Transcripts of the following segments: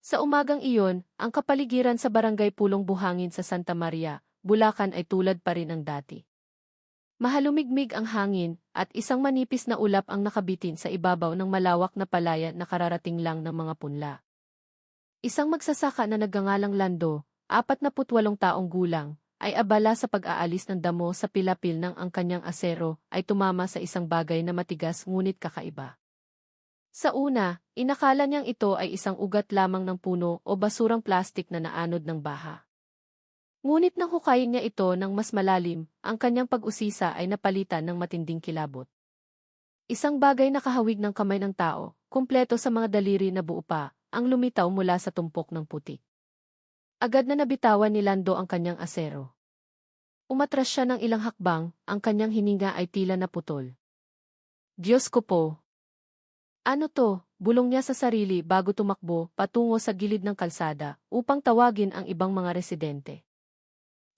Sa umagang iyon, ang kapaligiran sa barangay Pulong Buhangin sa Santa Maria, Bulacan ay tulad pa rin ng dati. Mahalumigmig ang hangin, at isang manipis na ulap ang nakabitin sa ibabaw ng malawak na palaya na kararating lang ng mga punla. Isang magsasaka na nagngangalang Lando, 48 taong gulang, ay abala sa pag-aalis ng damo sa pilapil ng ang kanyang asero ay tumama sa isang bagay na matigas ngunit kakaiba. Sa una, inakala niyang ito ay isang ugat lamang ng puno o basurang plastik na naanod ng baha. Ngunit nang hukayin niya ito ng mas malalim, ang kanyang pag-usisa ay napalitan ng matinding kilabot. Isang bagay na kahawig ng kamay ng tao, kumpleto sa mga daliri na buo pa, ang lumitaw mula sa tumpok ng putik. Agad na nabitawan ni Lando ang kanyang asero. Umatras siya ng ilang hakbang, ang kanyang hininga ay tila naputol. Diyos ko po! Ano to? Bulong niya sa sarili bago tumakbo patungo sa gilid ng kalsada upang tawagin ang ibang mga residente.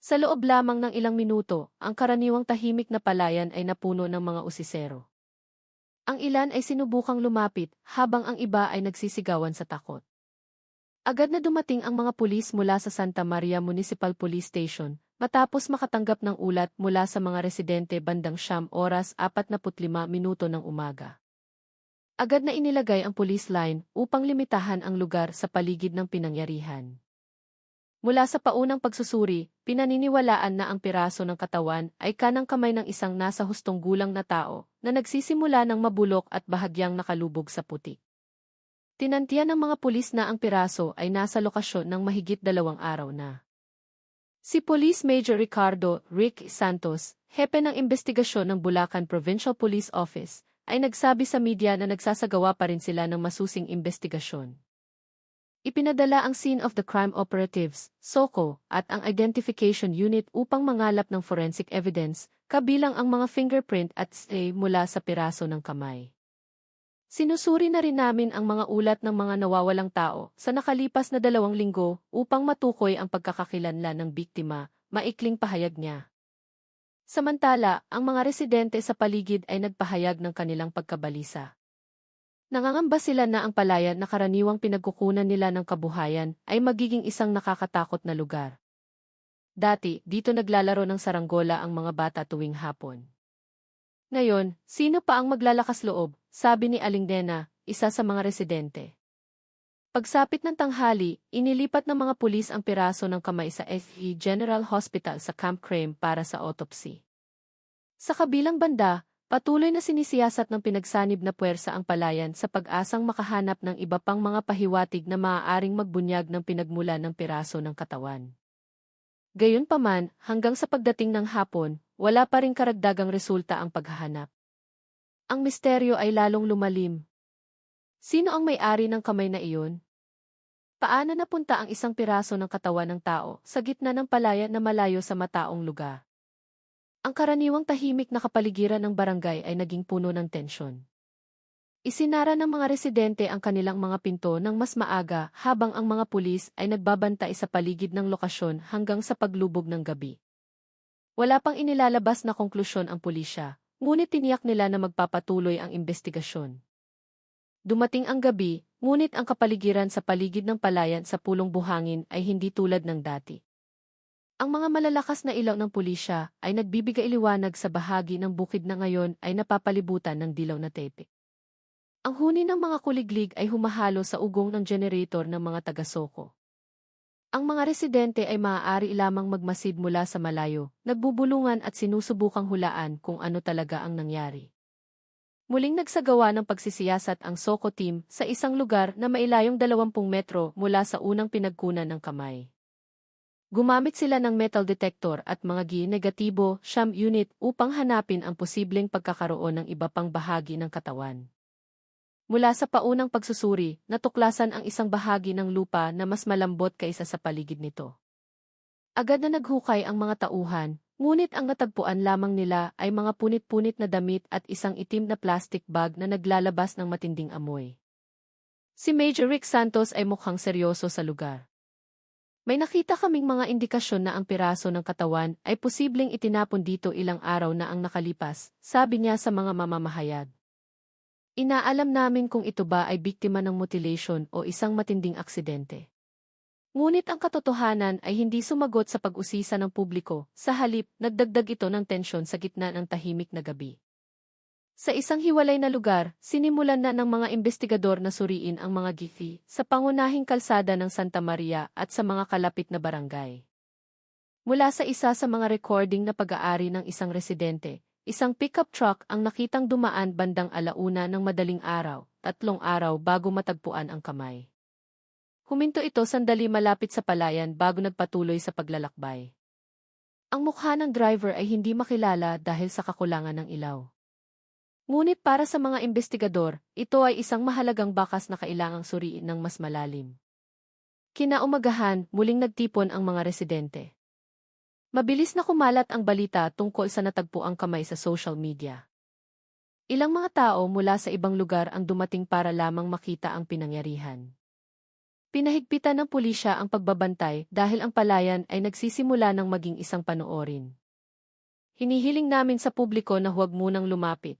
Sa loob lamang ng ilang minuto, ang karaniwang tahimik na palayan ay napuno ng mga usisero. Ang ilan ay sinubukang lumapit habang ang iba ay nagsisigawan sa takot. Agad na dumating ang mga pulis mula sa Santa Maria Municipal Police Station matapos makatanggap ng ulat mula sa mga residente bandang 9:45 ng umaga. Agad na inilagay ang police line upang limitahan ang lugar sa paligid ng pinangyarihan. Mula sa paunang pagsusuri, pinaniniwalaan na ang piraso ng katawan ay kanang kamay ng isang nasa hustong gulang na tao na nagsisimula ng mabulok at bahagyang nakalubog sa putik. Tinantiyan ng mga pulis na ang piraso ay nasa lokasyon ng mahigit 2 araw na. Si Police Major Ricardo Rick Santos, hepe ng investigasyon ng Bulacan Provincial Police Office, ay nagsabi sa media na nagsasagawa pa rin sila ng masusing investigasyon. Ipinadala ang Scene of the Crime Operatives, SOCO, at ang Identification Unit upang mangalap ng forensic evidence, kabilang ang mga fingerprint at DNA mula sa piraso ng kamay. Sinusuri na rin namin ang mga ulat ng mga nawawalang tao sa nakalipas na 2 linggo upang matukoy ang pagkakakilanlan ng biktima, maikling pahayag niya. Samantala, ang mga residente sa paligid ay nagpahayag ng kanilang pagkabalisa. Nangangamba sila na ang palayan na karaniwang pinagkukunan nila ng kabuhayan ay magiging isang nakakatakot na lugar. Dati, dito naglalaro ng saranggola ang mga bata tuwing hapon. Ngayon, sino pa ang maglalakas loob, sabi ni Aling Dena, isa sa mga residente. Pagsapit ng tanghali, inilipat ng mga pulis ang piraso ng kamay sa FE General Hospital sa Camp Crame para sa autopsy. Sa kabilang banda, patuloy na sinisiyasat ng pinagsanib na puwersa ang palayan sa pag-asang makahanap ng iba pang mga pahiwatig na maaaring magbunyag ng pinagmula ng piraso ng katawan. Gayunpaman, hanggang sa pagdating ng hapon, wala pa ring karagdagang resulta ang paghahanap. Ang misteryo ay lalong lumalim. Sino ang may-ari ng kamay na iyon? Paano napunta ang isang piraso ng katawan ng tao sa gitna ng palaya na malayo sa mataong lugar? Ang karaniwang tahimik na kapaligiran ng barangay ay naging puno ng tensyon. Isinara ng mga residente ang kanilang mga pinto ng mas maaga habang ang mga pulis ay nagbabantay sa paligid ng lokasyon hanggang sa paglubog ng gabi. Wala pang inilalabas na konklusyon ang pulisya, ngunit tiniyak nila na magpapatuloy ang investigasyon. Dumating ang gabi, ngunit ang kapaligiran sa paligid ng palayan sa Pulong Buhangin ay hindi tulad ng dati. Ang mga malalakas na ilaw ng pulisya ay nagbibigay liwanag sa bahagi ng bukid na ngayon ay napapalibutan ng dilaw na tepe. Ang huni ng mga kuliglig ay humahalo sa ugong ng generator ng mga taga-SOCO. Ang mga residente ay maaari lamang magmasid mula sa malayo, nagbubulungan at sinusubukang hulaan kung ano talaga ang nangyari. Muling nagsagawa ng pagsisiyasat ang SOCO team sa isang lugar na mailayong 20 metro mula sa unang pinagkunan ng kamay. Gumamit sila ng metal detector at mga G-negatibo SHAM unit upang hanapin ang posibleng pagkakaroon ng iba pang bahagi ng katawan. Mula sa paunang pagsusuri, natuklasan ang isang bahagi ng lupa na mas malambot kaysa sa paligid nito. Agad na naghukay ang mga tauhan, ngunit ang natagpuan lamang nila ay mga punit-punit na damit at isang itim na plastic bag na naglalabas ng matinding amoy. Si Major Rick Santos ay mukhang seryoso sa lugar. May nakita kaming mga indikasyon na ang piraso ng katawan ay posibleng itinapon dito ilang araw na ang nakalipas, sabi niya sa mga mamamahayag. Inaalam namin kung ito ba ay biktima ng mutilation o isang matinding aksidente. Ngunit ang katotohanan ay hindi sumagot sa pag-usisa ng publiko, sa halip, nagdagdag ito ng tensyon sa gitna ng tahimik na gabi. Sa isang hiwalay na lugar, sinimulan na ng mga investigador na suriin ang mga gifi sa pangunahing kalsada ng Santa Maria at sa mga kalapit na barangay. Mula sa isa sa mga recording na pag-aari ng isang residente, isang pickup truck ang nakitang dumaan bandang 1:00 ng madaling araw, 3 araw bago matagpuan ang kamay. Huminto ito sandali malapit sa palayan bago nagpatuloy sa paglalakbay. Ang mukha ng driver ay hindi makilala dahil sa kakulangan ng ilaw. Ngunit para sa mga investigador, ito ay isang mahalagang bakas na kailangang suriin ng mas malalim. Kinaumagahan, muling nagtipon ang mga residente. Mabilis na kumalat ang balita tungkol sa natagpuang kamay sa social media. Ilang mga tao mula sa ibang lugar ang dumating para lamang makita ang pinangyarihan. Pinahigpitan ng pulisya ang pagbabantay dahil ang palayan ay nagsisimula ng maging isang panoorin. Hinihiling namin sa publiko na huwag munang lumapit.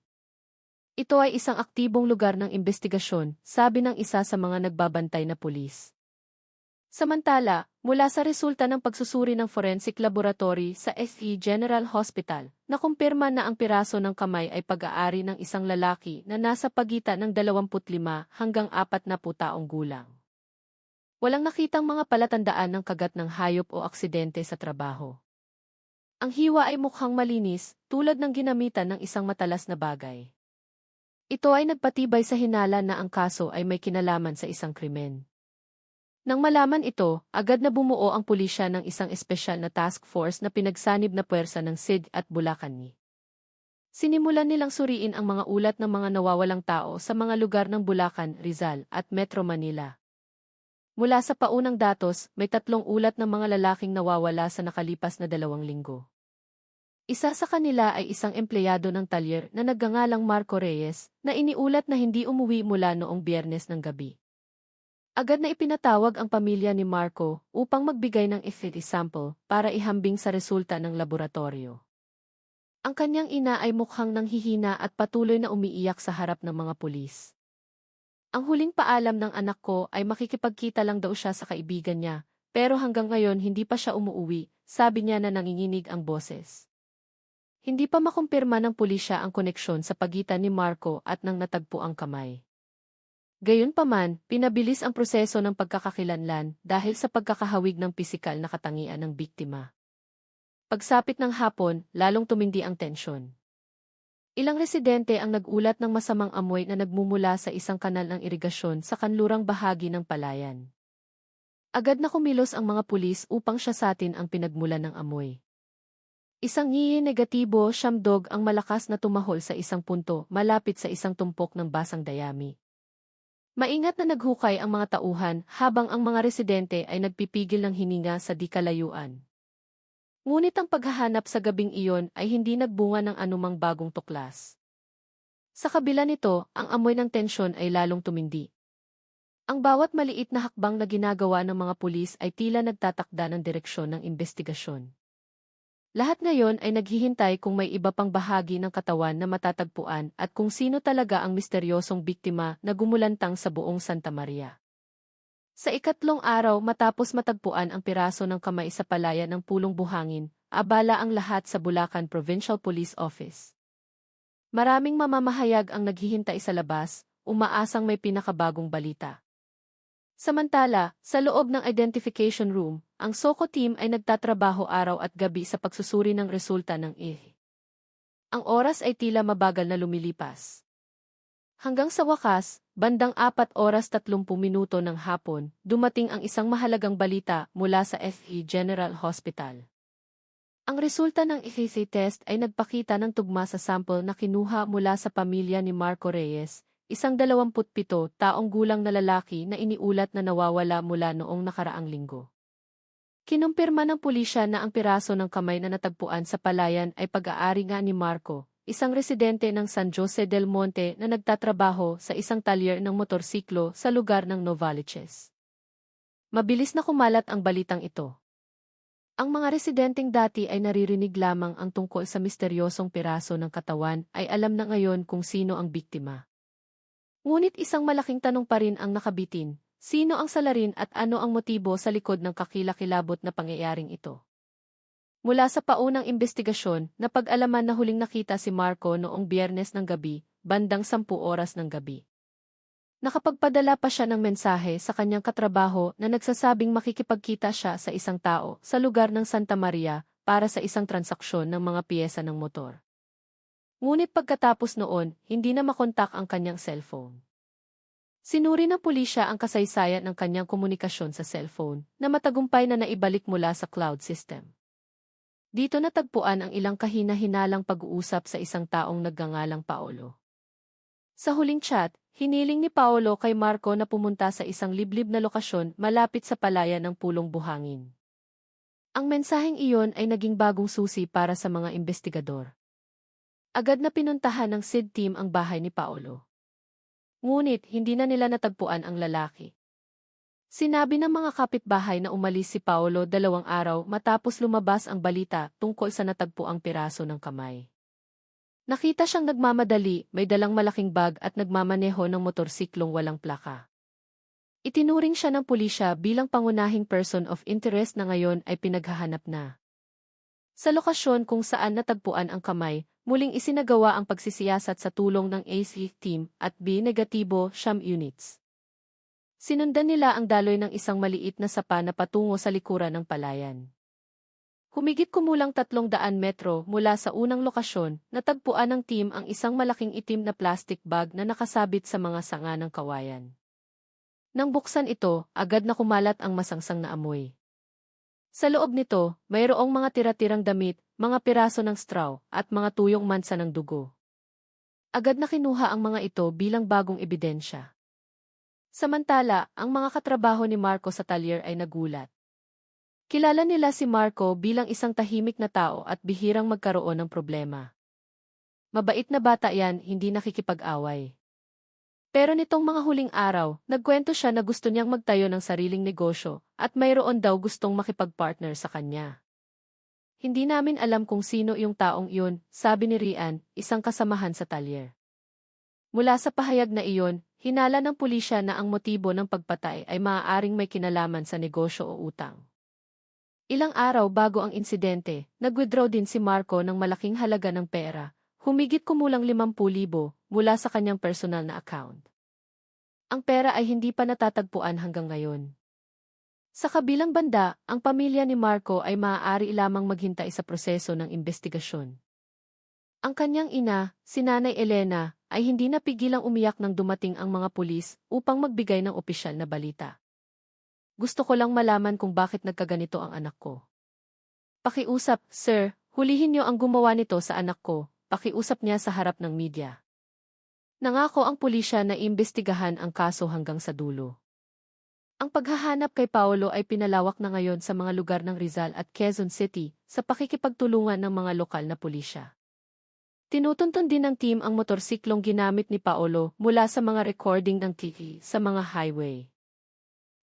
Ito ay isang aktibong lugar ng investigasyon, sabi ng isa sa mga nagbabantay na pulis. Samantala, mula sa resulta ng pagsusuri ng forensic laboratory sa SE General Hospital, nakumpirma na ang piraso ng kamay ay pag-aari ng isang lalaki na nasa pagitan ng 25 hanggang 40 taong gulang. Walang nakitang mga palatandaan ng kagat ng hayop o aksidente sa trabaho. Ang hiwa ay mukhang malinis, tulad ng ginamitan ng isang matalas na bagay. Ito ay nagpatibay sa hinala na ang kaso ay may kinalaman sa isang krimen. Nang malaman ito, agad na bumuo ang pulisya ng isang espesyal na task force na pinagsanib na puwersa ng SID at Bulacan. Sinimulan nilang suriin ang mga ulat ng mga nawawalang tao sa mga lugar ng Bulacan, Rizal at Metro Manila. Mula sa paunang datos, may 3 ulat ng mga lalaking nawawala sa nakalipas na 2 linggo. Isa sa kanila ay isang empleyado ng talyer na nagngangalang Marco Reyes na iniulat na hindi umuwi mula noong Biyernes ng gabi. Agad na ipinatawag ang pamilya ni Marco upang magbigay ng FET sample para ihambing sa resulta ng laboratorio. Ang kanyang ina ay mukhang nanghihina at patuloy na umiiyak sa harap ng mga pulis. Ang huling paalam ng anak ko ay makikipagkita lang daw siya sa kaibigan niya, pero hanggang ngayon hindi pa siya umuuwi, sabi niya na nanginginig ang boses. Hindi pa makumpirma ng pulisya ang koneksyon sa pagitan ni Marco at ng natagpuang kamay. Gayunpaman, pinabilis ang proseso ng pagkakakilanlan dahil sa pagkakahawig ng pisikal na katangian ng biktima. Pagsapit ng hapon, lalong tumindi ang tensyon. Ilang residente ang nagulat ng masamang amoy na nagmumula sa isang kanal ng irigasyon sa kanlurang bahagi ng palayan. Agad na kumilos ang mga pulis upang siyasatin ang pinagmulan ng amoy. Isang negatibo siyamdog ang malakas na tumahol sa isang punto malapit sa isang tumpok ng basang dayami. Maingat na naghukay ang mga tauhan habang ang mga residente ay nagpipigil ng hininga sa di kalayuan. Ngunit ang paghahanap sa gabing iyon ay hindi nagbunga ng anumang bagong tuklas. Sa kabila nito, ang amoy ng tensyon ay lalong tumindi. Ang bawat maliit na hakbang na ginagawa ng mga pulis ay tila nagtatakda ng direksyon ng investigasyon. Lahat ngayon ay naghihintay kung may iba pang bahagi ng katawan na matatagpuan at kung sino talaga ang misteryosong biktima na gumulantang sa buong Santa Maria. Sa 3 araw matapos matagpuan ang piraso ng kamay sa palayan ng Pulong Buhangin, abala ang lahat sa Bulacan Provincial Police Office. Maraming mamamahayag ang naghihintay sa labas, umaasang may pinakabagong balita. Samantala, sa loob ng identification room, ang SOCO team ay nagtatrabaho araw at gabi sa pagsusuri ng resulta ng IH. Ang oras ay tila mabagal na lumilipas. Hanggang sa wakas, bandang 4:30 ng hapon, dumating ang isang mahalagang balita mula sa SE General Hospital. Ang resulta ng ECG test ay nagpakita ng tugma sa sample na kinuha mula sa pamilya ni Marco Reyes, isang 27 taong gulang na lalaki na iniulat na nawawala mula noong nakaraang linggo. Kinumpirma ng pulisya na ang piraso ng kamay na natagpuan sa palayan ay pag-aari nga ni Marco, isang residente ng San Jose del Monte na nagtatrabaho sa isang talyer ng motorsiklo sa lugar ng Novaliches. Mabilis na kumalat ang balitang ito. Ang mga residenteng dati ay naririnig lamang ang tungkol sa misteryosong piraso ng katawan ay alam na ngayon kung sino ang biktima. Ngunit isang malaking tanong pa rin ang nakabitin, sino ang salarin at ano ang motibo sa likod ng kakilakilabot na pangyayaring ito? Mula sa paunang investigasyon, napag-alaman na huling nakita si Marco noong Biyernes ng gabi, bandang 10 oras ng gabi. Nakapagpadala pa siya ng mensahe sa kanyang katrabaho na nagsasabing makikipagkita siya sa isang tao sa lugar ng Santa Maria para sa isang transaksyon ng mga piyesa ng motor. Ngunit pagkatapos noon, hindi na makontak ang kanyang cellphone. Sinuri ng pulisya ang kasaysayan ng kanyang komunikasyon sa cellphone na matagumpay na naibalik mula sa cloud system. Dito natagpuan ang ilang kahina-hinalang pag-uusap sa isang taong nagngangalang Paolo. Sa huling chat, hiniling ni Paolo kay Marco na pumunta sa isang liblib na lokasyon malapit sa palayan ng Pulong Buhangin. Ang mensaheng iyon ay naging bagong susi para sa mga investigador. Agad na pinuntahan ng SID team ang bahay ni Paolo. Ngunit hindi na nila natagpuan ang lalaki. Sinabi ng mga kapitbahay na umalis si Paolo 2 araw matapos lumabas ang balita tungkol sa natagpuang piraso ng kamay. Nakita siyang nagmamadali, may dalang malaking bag at nagmamaneho ng motorsiklong walang plaka. Itinuring siya ng pulisya bilang pangunahing person of interest na ngayon ay pinaghahanap na. Sa lokasyon kung saan natagpuan ang kamay, muling isinagawa ang pagsisiyasat sa tulong ng AC team at B-negatibo siyam units. Sinundan nila ang daloy ng isang maliit na sapa na patungo sa likuran ng palayan. Humigit kumulang 300 metro mula sa unang lokasyon, natagpuan ng team ang isang malaking itim na plastic bag na nakasabit sa mga sanga ng kawayan. Nang buksan ito, agad na kumalat ang masangsang na amoy. Sa loob nito, mayroong mga tira-tirang damit, mga piraso ng straw, at mga tuyong mansa ng dugo. Agad na kinuha ang mga ito bilang bagong ebidensya. Samantala, ang mga katrabaho ni Marco sa talyer ay nagulat. Kilala nila si Marco bilang isang tahimik na tao at bihirang magkaroon ng problema. Mabait na bata yan, hindi nakikipag-away. Pero nitong mga huling araw, nagkwento siya na gusto niyang magtayo ng sariling negosyo at mayroon daw gustong makipag-partner sa kanya. Hindi namin alam kung sino yung taong iyon, sabi ni Rian, isang kasamahan sa talyer. Mula sa pahayag na iyon, hinala ng pulisya na ang motibo ng pagpatay ay maaaring may kinalaman sa negosyo o utang. Ilang araw bago ang insidente, nag-withdraw din si Marco ng malaking halaga ng pera, humigit kumulang 50,000 mula sa kanyang personal na account. Ang pera ay hindi pa natatagpuan hanggang ngayon. Sa kabilang banda, ang pamilya ni Marco ay maaari lamang maghintay sa proseso ng investigasyon. Ang kanyang ina, si Nanay Elena, ay hindi napigilang umiyak nang dumating ang mga pulis upang magbigay ng opisyal na balita. Gusto ko lang malaman kung bakit nagkaganito ang anak ko. Pakiusap, sir, hulihin niyo ang gumawa nito sa anak ko, pakiusap niya sa harap ng media. Nangako ang pulisya na imbestigahan ang kaso hanggang sa dulo. Ang paghahanap kay Paolo ay pinalawak na ngayon sa mga lugar ng Rizal at Quezon City sa pakikipagtulungan ng mga lokal na pulisya. Tinutuntun din ng team ang motorsiklong ginamit ni Paolo mula sa mga recording ng TV sa mga highway.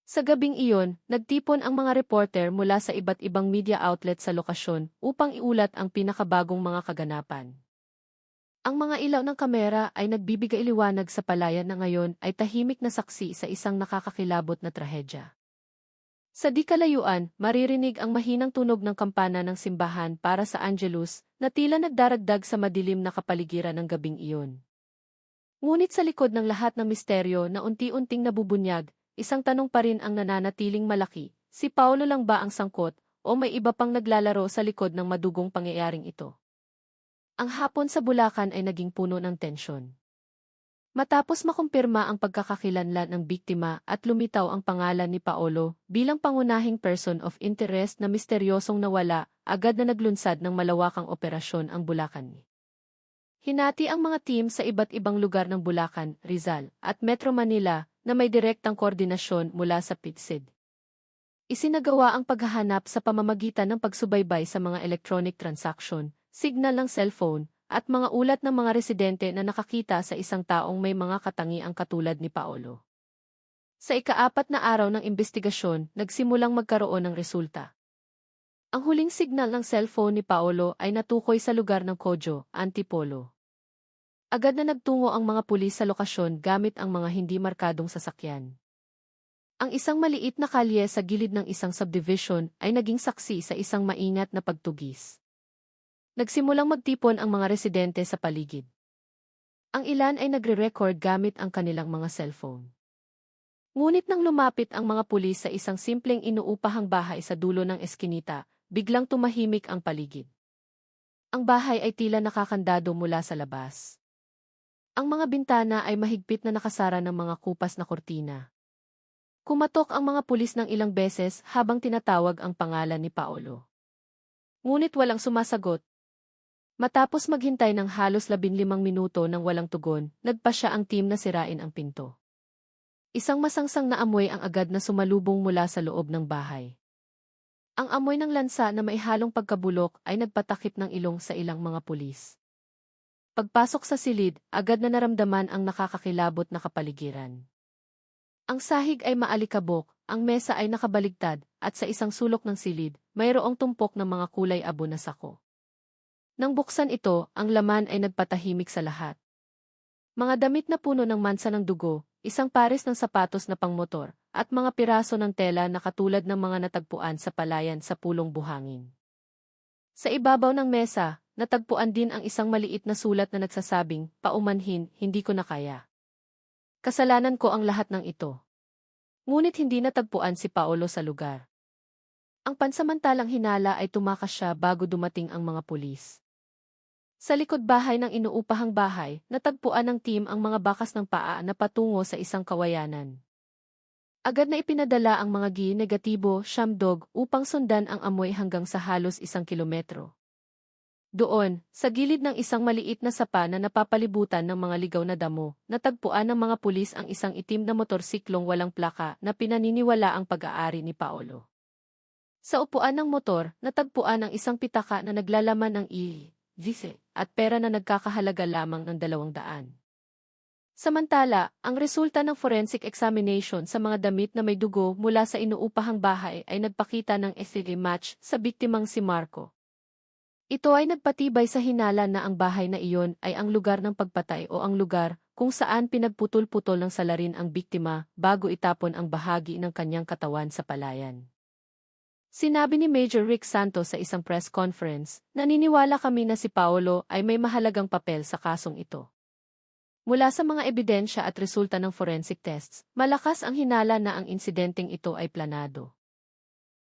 Sa gabing iyon, nagtipon ang mga reporter mula sa iba't ibang media outlet sa lokasyon upang iulat ang pinakabagong mga kaganapan. Ang mga ilaw ng kamera ay nagbibigay liwanag sa palayan na ngayon ay tahimik na saksi sa isang nakakakilabot na trahedya. Sa di kalayuan, maririnig ang mahinang tunog ng kampana ng simbahan para sa Angelus na tila nagdaragdag sa madilim na kapaligiran ng gabing iyon. Ngunit sa likod ng lahat ng misteryo na unti-unting nabubunyag, isang tanong pa rin ang nananatiling malaki, si Paolo lang ba ang sangkot o may iba pang naglalaro sa likod ng madugong pangyayaring ito? Ang hapon sa Bulacan ay naging puno ng tensyon. Matapos makumpirma ang pagkakakilanlan ng biktima at lumitaw ang pangalan ni Paolo bilang pangunahing person of interest na misteryosong nawala, agad na naglunsad ng malawakang operasyon ang Bulacan. Hinati ang mga team sa iba't ibang lugar ng Bulacan, Rizal, at Metro Manila na may direktang koordinasyon mula sa PIDSID. Isinagawa ang paghahanap sa pamamagitan ng pagsubaybay sa mga electronic transaction, signal ng cellphone, at mga ulat ng mga residente na nakakita sa isang taong may mga katangiang katulad ni Paolo. Sa ika-4 na araw ng investigasyon, nagsimulang magkaroon ng resulta. Ang huling signal ng cellphone ni Paolo ay natukoy sa lugar ng Kodjo, Antipolo. Agad na nagtungo ang mga pulis sa lokasyon gamit ang mga hindi markadong sasakyan. Ang isang maliit na kalye sa gilid ng isang subdivision ay naging saksi sa isang maingat na pagtugis. Nagsimulang magtipon ang mga residente sa paligid. Ang ilan ay nagre-record gamit ang kanilang mga cellphone. Ngunit nang lumapit ang mga pulis sa isang simpleng inuupahang bahay sa dulo ng eskinita, biglang tumahimik ang paligid. Ang bahay ay tila nakakandado mula sa labas. Ang mga bintana ay mahigpit na nakasara ng mga kupas na kortina. Kumatok ang mga pulis ng ilang beses habang tinatawag ang pangalan ni Paolo. Ngunit walang sumasagot. Matapos maghintay ng halos 15 minuto nang walang tugon, nagpasya ang team na sirain ang pinto. Isang masangsang na amoy ang agad na sumalubong mula sa loob ng bahay. Ang amoy ng lansa na may halong pagkabulok ay nagpatakip ng ilong sa ilang mga pulis. Pagpasok sa silid, agad na naramdaman ang nakakakilabot na kapaligiran. Ang sahig ay maalikabok, ang mesa ay nakabaligtad, at sa isang sulok ng silid, mayroong tumpok ng mga kulay abo na sako. Nang buksan ito, ang laman ay nagpatahimik sa lahat. Mga damit na puno ng mansa ng dugo, isang pares ng sapatos na pangmotor, at mga piraso ng tela na katulad ng mga natagpuan sa palayan sa pulong buhangin. Sa ibabaw ng mesa, natagpuan din ang isang maliit na sulat na nagsasabing, "Paumanhin, hindi ko na kaya. Kasalanan ko ang lahat ng ito." Ngunit hindi natagpuan si Paolo sa lugar. Ang pansamantalang hinala ay tumakas siya bago dumating ang mga pulis. Sa likod bahay ng inuupahang bahay, natagpuan ng team ang mga bakas ng paa na patungo sa isang kawayanan. Agad na ipinadala ang mga negatibo, siyamdog, upang sundan ang amoy hanggang sa halos 1 kilometro. Doon, sa gilid ng isang maliit na sapa na napapalibutan ng mga ligaw na damo, natagpuan ng mga pulis ang isang itim na motorsiklong walang plaka na pinaniniwala ang pag-aari ni Paolo. Sa upuan ng motor, natagpuan ang isang pitaka na naglalaman ng vise at pera na nagkakahalaga lamang ng 200. Samantala, ang resulta ng forensic examination sa mga damit na may dugo mula sa inuupahang bahay ay nagpakita ng ethically match sa biktimang si Marco. Ito ay nagpatibay sa hinala na ang bahay na iyon ay ang lugar ng pagpatay o ang lugar kung saan pinagputol-putol ng salarin ang biktima bago itapon ang bahagi ng kanyang katawan sa palayan. Sinabi ni Major Rick Santos sa isang press conference, "Naniniwala kami na si Paolo ay may mahalagang papel sa kasong ito." Mula sa mga ebidensya at resulta ng forensic tests, malakas ang hinala na ang insidenteng ito ay planado.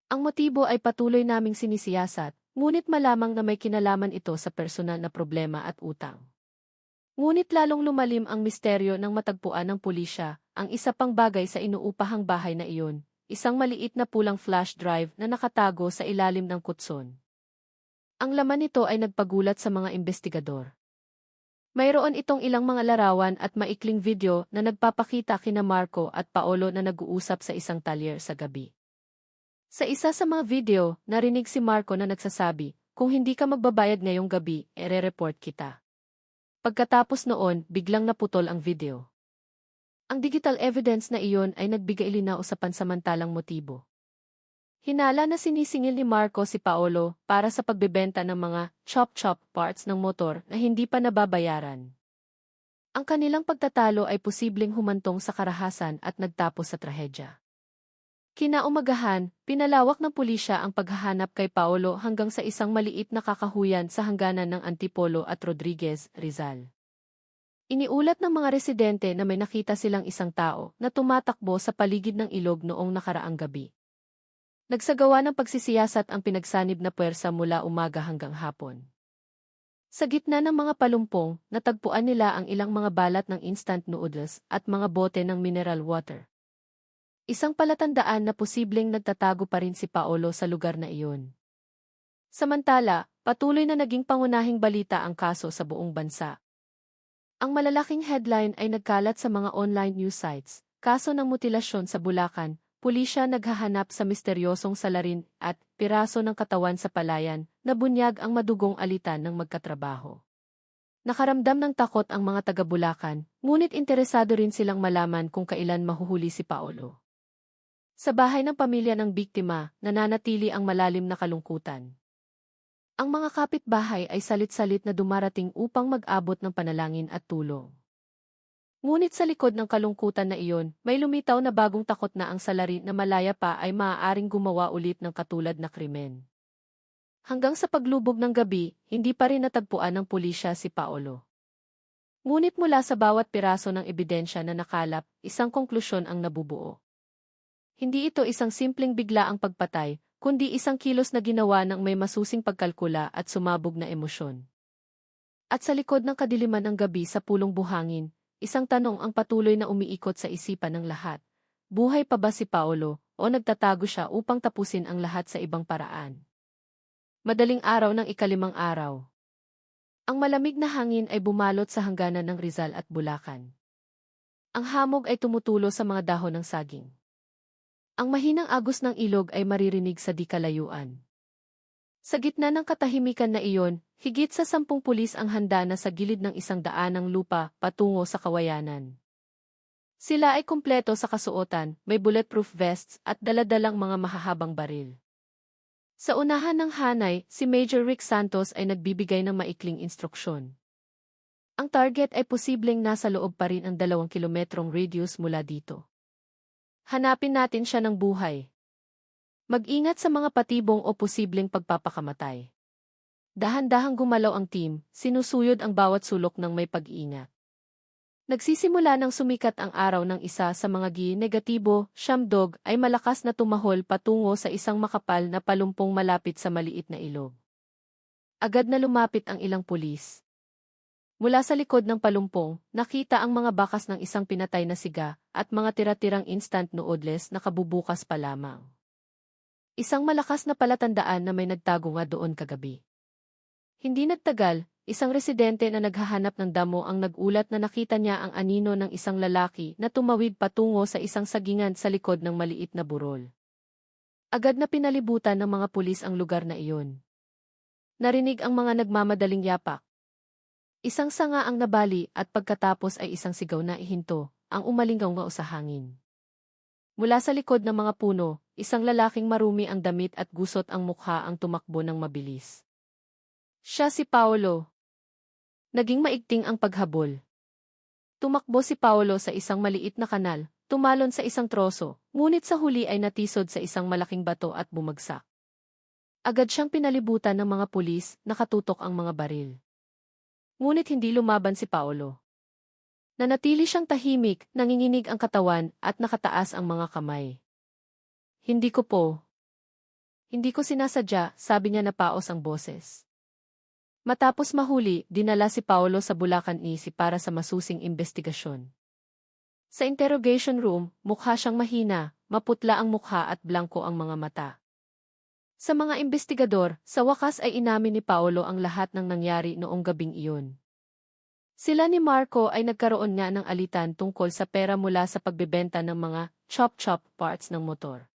Ang motibo ay patuloy naming sinisiyasat, ngunit malamang na may kinalaman ito sa personal na problema at utang. Ngunit lalong lumalim ang misteryo ng matagpuan ng pulisya, ang isa pang bagay sa inuupahang bahay na iyon, isang maliit na pulang flash drive na nakatago sa ilalim ng kutson. Ang laman nito ay nagpagulat sa mga investigador. Mayroon itong ilang mga larawan at maikling video na nagpapakita kina Marco at Paolo na nag-uusap sa isang talyer sa gabi. Sa isa sa mga video, narinig si Marco na nagsasabi, "Kung hindi ka magbabayad ngayong gabi, ere-report kita." Pagkatapos noon, biglang naputol ang video. Ang digital evidence na iyon ay nagbigay linaw sa pansamantalang motibo. Hinala na sinisingil ni Marco si Paolo para sa pagbebenta ng mga chop-chop parts ng motor na hindi pa nababayaran. Ang kanilang pagtatalo ay posibleng humantong sa karahasan at nagtapos sa trahedya. Kinaumagahan, pinalawak ng pulisya ang paghahanap kay Paolo hanggang sa isang maliit na kakahuyan sa hangganan ng Antipolo at Rodriguez, Rizal. Iniulat ng mga residente na may nakita silang isang tao na tumatakbo sa paligid ng ilog noong nakaraang gabi. Nagsagawa ng pagsisiyasat ang pinagsanib na puwersa mula umaga hanggang hapon. Sa gitna ng mga palumpong, natagpuan nila ang ilang mga balat ng instant noodles at mga bote ng mineral water. Isang palatandaan na posibleng nagtatago pa rin si Paolo sa lugar na iyon. Samantala, patuloy na naging pangunahing balita ang kaso sa buong bansa. Ang malalaking headline ay nagkalat sa mga online news sites, "Kaso ng mutilasyon sa Bulacan, pulisya naghahanap sa misteryosong salarin at piraso ng katawan sa palayan, na bunyag ang madugong alitan ng magkatrabaho." Nakaramdam ng takot ang mga taga-Bulacan, ngunit interesado rin silang malaman kung kailan mahuhuli si Paolo. Sa bahay ng pamilya ng biktima, nananatili ang malalim na kalungkutan. Ang mga kapitbahay ay salit-salit na dumarating upang mag-abot ng panalangin at tulong. Ngunit sa likod ng kalungkutan na iyon, may lumitaw na bagong takot na ang salarin na malaya pa ay maaaring gumawa ulit ng katulad na krimen. Hanggang sa paglubog ng gabi, hindi pa rin natagpuan ng pulisya si Paolo. Ngunit mula sa bawat piraso ng ebidensya na nakalap, isang konklusyon ang nabubuo. Hindi ito isang simpleng biglaang pagpatay, kundi isang kilos na ginawa ng may masusing pagkalkula at sumabog na emosyon. At sa likod ng kadiliman ng gabi sa pulong buhangin, isang tanong ang patuloy na umiikot sa isipan ng lahat. Buhay pa ba si Paolo o nagtatago siya upang tapusin ang lahat sa ibang paraan? Madaling araw ng ikalimang araw. Ang malamig na hangin ay bumalot sa hangganan ng Rizal at Bulacan. Ang hamog ay tumutulo sa mga dahon ng saging. Ang mahinang agos ng ilog ay maririnig sa di kalayuan. Sa gitna ng katahimikan na iyon, higit sa 10 pulis ang handa na sa gilid ng isang daanang lupa patungo sa kawayanan. Sila ay kumpleto sa kasuotan, may bulletproof vests at daladalang mga mahahabang baril. Sa unahan ng hanay, si Major Rick Santos ay nagbibigay ng maikling instruksyon. Ang target ay posibleng nasa loob pa rin ang 2 kilometrong radius mula dito. Hanapin natin siya ng buhay. Mag-ingat sa mga patibong o posibleng pagpapakamatay. Dahan-dahang gumalaw ang team, sinusuyod ang bawat sulok ng may pag-iingat. Nagsisimula ng sumikat ang araw ng isa sa mga G-negatibo, Shamdog ay malakas na tumahol patungo sa isang makapal na palumpong malapit sa maliit na ilog. Agad na lumapit ang ilang pulis. Mula sa likod ng palumpong, nakita ang mga bakas ng isang pinatay na siga at mga tira-tirang instant noodles na kabubukas pa lamang. Isang malakas na palatandaan na may nagtago nga doon kagabi. Hindi nagtagal, isang residente na naghahanap ng damo ang nagulat na nakita niya ang anino ng isang lalaki na tumawid patungo sa isang sagingan sa likod ng maliit na burol. Agad na pinalibutan ng mga pulis ang lugar na iyon. Narinig ang mga nagmamadaling yapak. Isang sanga ang nabali at pagkatapos ay isang sigaw na ihinto, ang umalingaw sa hangin. Mula sa likod ng mga puno, isang lalaking marumi ang damit at gusot ang mukha ang tumakbo ng mabilis. Siya si Paolo. Naging maigting ang paghabol. Tumakbo si Paolo sa isang maliit na kanal, tumalon sa isang troso, ngunit sa huli ay natisod sa isang malaking bato at bumagsak. Agad siyang pinalibutan ng mga pulis, nakatutok ang mga baril. Ngunit hindi lumaban si Paolo. Nanatili siyang tahimik, nanginginig ang katawan at nakataas ang mga kamay. Hindi ko po. Hindi ko sinasadya, sabi niya na paos ang boses. Matapos mahuli, dinala si Paolo sa Bulacan East para sa masusing investigasyon. Sa interrogation room, mukha siyang mahina, maputla ang mukha at blanko ang mga mata. Sa mga investigador, sa wakas ay inamin ni Paolo ang lahat ng nangyari noong gabing iyon. Sila ni Marco ay nagkaroon nga ng alitan tungkol sa pera mula sa pagbebenta ng mga chop-chop parts ng motor.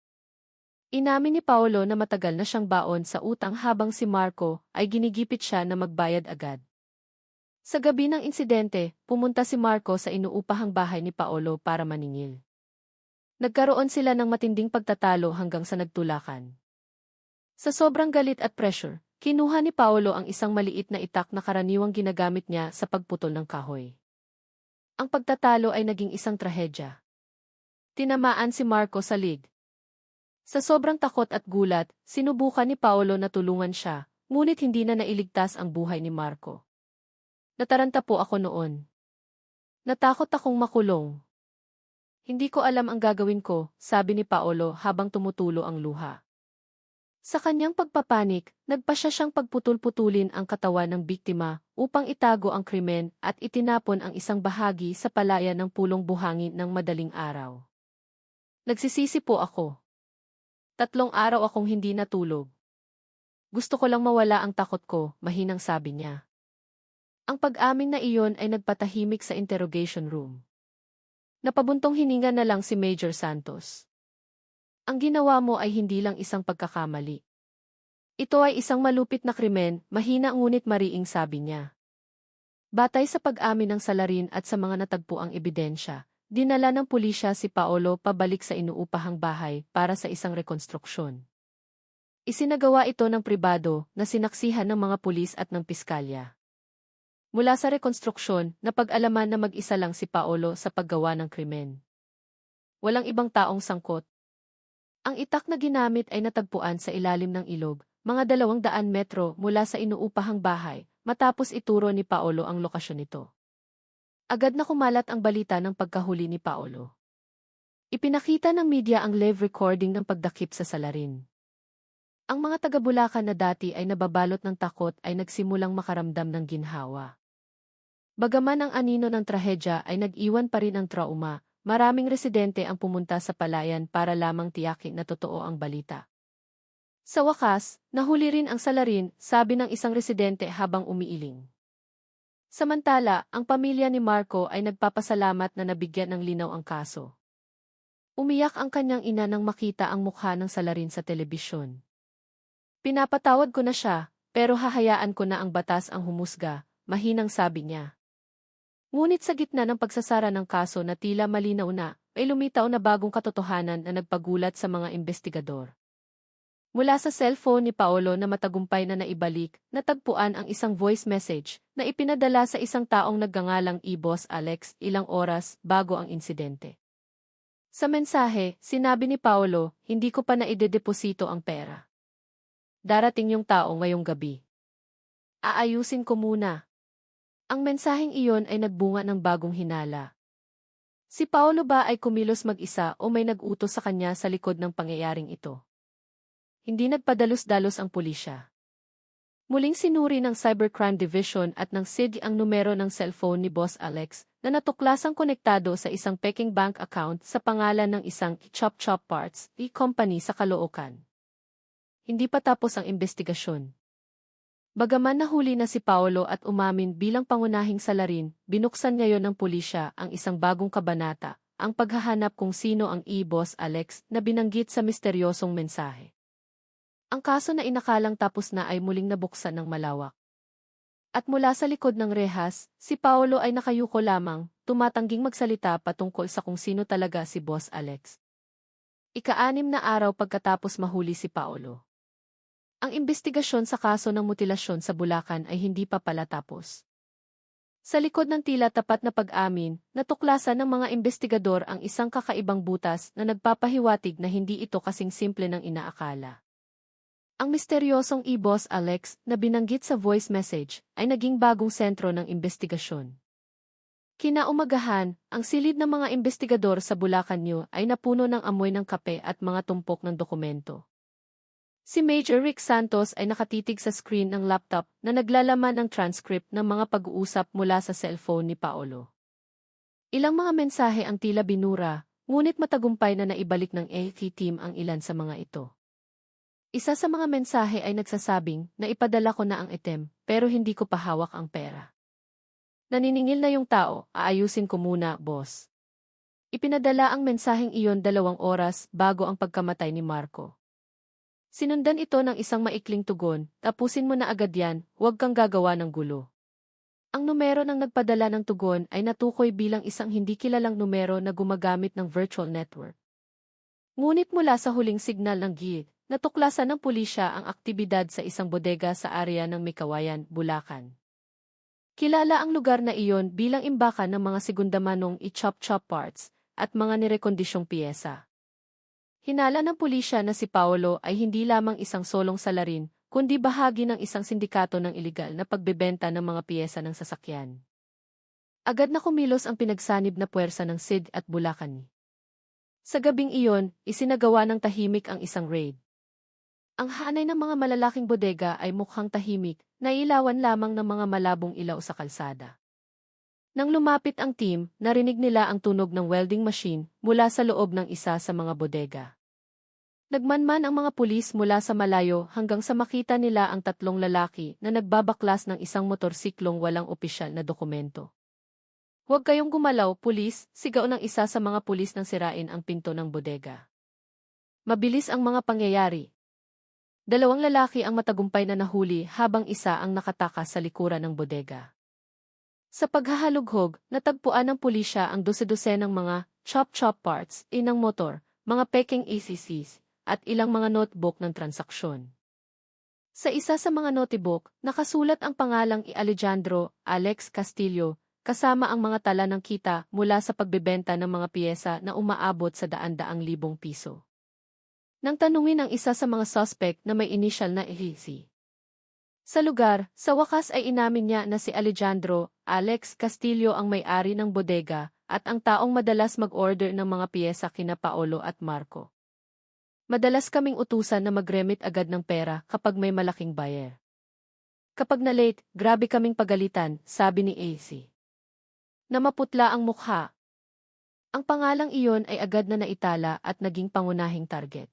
Inamin ni Paolo na matagal na siyang baon sa utang habang si Marco ay ginigipit siya na magbayad agad. Sa gabi ng insidente, pumunta si Marco sa inuupahang bahay ni Paolo para maningil. Nagkaroon sila ng matinding pagtatalo hanggang sa nagtulakan. Sa sobrang galit at pressure, kinuha ni Paolo ang isang maliit na itak na karaniwang ginagamit niya sa pagputol ng kahoy. Ang pagtatalo ay naging isang trahedya. Tinamaan si Marco sa lig. Sa sobrang takot at gulat, sinubukan ni Paolo na tulungan siya, ngunit hindi na nailigtas ang buhay ni Marco. Nataranta po ako noon. Natakot akong makulong. Hindi ko alam ang gagawin ko, sabi ni Paolo habang tumutulo ang luha. Sa kanyang pagpapanik, nagpasya siyang pagputol-putulin ang katawan ng biktima upang itago ang krimen at itinapon ang isang bahagi sa palayan ng pulong buhangin ng madaling araw. Nagsisisi po ako. 3 araw akong hindi natulog. Gusto ko lang mawala ang takot ko, mahinang sabi niya. Ang pag-amin na iyon ay nagpatahimik sa interrogation room. Napabuntong hininga na lang si Major Santos. Ang ginawa mo ay hindi lang isang pagkakamali. Ito ay isang malupit na krimen, mahina ngunit mariing sabi niya. Batay sa pag-amin ng salarin at sa mga natagpuang ebidensya, dinala ng pulisya si Paolo pabalik sa inuupahang bahay para sa isang rekonstruksyon. Isinagawa ito ng pribado na sinaksihan ng mga pulis at ng piskalya. Mula sa rekonstruksyon, napag-alaman na mag-isa lang si Paolo sa paggawa ng krimen. Walang ibang taong sangkot. Ang itak na ginamit ay natagpuan sa ilalim ng ilog, mga 200 metro mula sa inuupahang bahay, matapos ituro ni Paolo ang lokasyon nito. Agad na kumalat ang balita ng pagkahuli ni Paolo. Ipinakita ng media ang live recording ng pagdakip sa salarin. Ang mga taga-Bulacan na dati ay nababalot ng takot ay nagsimulang makaramdam ng ginhawa. Bagaman ang anino ng trahedya ay nag-iwan pa rin ang trauma, maraming residente ang pumunta sa palayan para lamang tiyakin na totoo ang balita. Sa wakas, nahuli rin ang salarin, sabi ng isang residente habang umiiling. Samantala, ang pamilya ni Marco ay nagpapasalamat na nabigyan ng linaw ang kaso. Umiyak ang kanyang ina nang makita ang mukha ng salarin sa telebisyon. Pinapatawad ko na siya, pero hahayaan ko na ang batas ang humusga, mahinang sabi niya. Ngunit sa gitna ng pagsasara ng kaso na tila malinaw na, ay lumitaw na bagong katotohanan na nagpagulat sa mga investigador. Mula sa cellphone ni Paolo na matagumpay na naibalik, natagpuan ang isang voice message na ipinadala sa isang taong nagngangalang Boss Alex ilang oras bago ang insidente. Sa mensahe, sinabi ni Paolo, hindi ko pa naidedeposito ang pera. Darating yung tao ngayong gabi. Aayusin ko muna. Ang mensaheng iyon ay nagbunga ng bagong hinala. Si Paolo ba ay kumilos mag-isa o may nag-utos sa kanya sa likod ng pangyayaring ito? Hindi nagpadalos-dalos ang pulisya. Muling sinuri ng Cybercrime Division at ng SID ang numero ng cellphone ni Boss Alex na natuklasang konektado sa isang peking bank account sa pangalan ng isang Chop Chop Parts company sa Caloocan. Hindi pa tapos ang investigasyon. Bagaman nahuli na si Paolo at umamin bilang pangunahing salarin, binuksan ngayon ng pulisya ang isang bagong kabanata, ang paghahanap kung sino ang Boss Alex na binanggit sa misteryosong mensahe. Ang kaso na inakalang tapos na ay muling nabuksan ng malawak. At mula sa likod ng rehas, si Paolo ay nakayuko lamang, tumatangging magsalita patungkol sa kung sino talaga si Boss Alex. Ika-6 na araw pagkatapos mahuli si Paolo. Ang imbestigasyon sa kaso ng mutilasyon sa Bulacan ay hindi pa pala tapos. Sa likod ng tila tapat na pag-amin, natuklasan ng mga investigador ang isang kakaibang butas na nagpapahiwatig na hindi ito kasing simple ng inaakala. Ang misteryosong Boss Alex na binanggit sa voice message ay naging bagong sentro ng investigasyon. Kinaumagahan, ang silid ng mga investigador sa Bulacan New ay napuno ng amoy ng kape at mga tumpok ng dokumento. Si Major Rick Santos ay nakatitig sa screen ng laptop na naglalaman ng transcript ng mga pag-uusap mula sa cellphone ni Paolo. Ilang mga mensahe ang tila binura, ngunit matagumpay na naibalik ng AFP team ang ilan sa mga ito. Isa sa mga mensahe ay nagsasabing na ipadala ko na ang item, pero hindi ko pa hawak ang pera. Naniningil na yung tao, aayusin ko muna, boss. Ipinadala ang mensaheng iyon 2 oras bago ang pagkamatay ni Marco. Sinundan ito ng isang maikling tugon, tapusin mo na agad yan, huwag kang gagawa ng gulo. Ang numero ng nagpadala ng tugon ay natukoy bilang isang hindi kilalang numero na gumagamit ng virtual network. Ngunit mula sa huling signal ng GID, natuklasan ng pulisya ang aktibidad sa isang bodega sa area ng Mikawayan, Bulacan. Kilala ang lugar na iyon bilang imbakan ng mga segundamanong i-chop-chop parts at mga nirekondisyong piyesa. Hinala ng pulisya na si Paolo ay hindi lamang isang solong salarin, kundi bahagi ng isang sindikato ng iligal na pagbebenta ng mga piyesa ng sasakyan. Agad na kumilos ang pinagsanib na puwersa ng SID at Bulacan. Sa gabing iyon, isinagawa ng tahimik ang isang raid. Ang hanay ng mga malalaking bodega ay mukhang tahimik, nailawan lamang ng mga malabong ilaw sa kalsada. Nang lumapit ang team, narinig nila ang tunog ng welding machine mula sa loob ng isa sa mga bodega. Nagmanman ang mga pulis mula sa malayo hanggang sa makita nila ang 3 lalaki na nagbabaklas ng isang motorsiklong walang opisyal na dokumento. Huwag kayong gumalaw, pulis, sigaw ng isa sa mga pulis nang sirain ang pinto ng bodega. Mabilis ang mga pangyayari. 2 lalaki ang matagumpay na nahuli habang isa ang nakatakas sa likuran ng bodega. Sa paghahalughog, natagpuan ng pulisya ang 12 ng mga chop-chop parts, inang motor, mga peking ACCs, at ilang mga notebook ng transaksyon. Sa isa sa mga notebook, nakasulat ang pangalang Alejandro Alex Castillo, kasama ang mga tala ng kita mula sa pagbebenta ng mga piyesa na umaabot sa daan-daang libong piso. Nang tanungin ang isa sa mga suspect na may initial na EC. Sa lugar, sa wakas ay inamin niya na si Alejandro Alex Castillo ang may-ari ng bodega at ang taong madalas mag-order ng mga piyesa kina Paolo at Marco. Madalas kaming utusan na mag-remit agad ng pera kapag may malaking buyer. Kapag na-late, grabe kaming pagalitan, sabi ni AC. Na maputla ang mukha. Ang pangalang iyon ay agad na naitala at naging pangunahing target.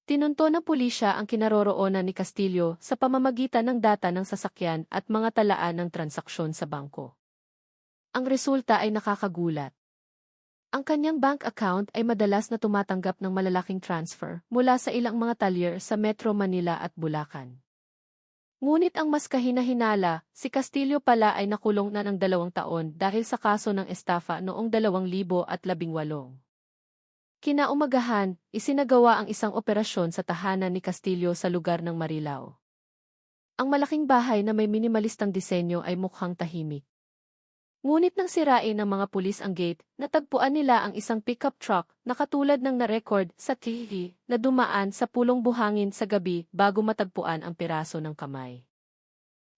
Tinunto ng pulisya ang kinaroroonan ni Castillo sa pamamagitan ng data ng sasakyan at mga talaan ng transaksyon sa bangko. Ang resulta ay nakakagulat. Ang kanyang bank account ay madalas na tumatanggap ng malalaking transfer mula sa ilang mga talyer sa Metro Manila at Bulacan. Ngunit ang mas kahina-hinala, si Castillo pala ay nakulong na ng 2 taon dahil sa kaso ng estafa noong 2018. Kinaumagahan, isinagawa ang isang operasyon sa tahanan ni Castillo sa lugar ng Marilao. Ang malaking bahay na may minimalistang disenyo ay mukhang tahimik. Ngunit nang sirain ng mga pulis ang gate, natagpuan nila ang isang pickup truck na katulad ng na-record sa TV na dumaan sa pulong buhangin sa gabi bago matagpuan ang piraso ng kamay.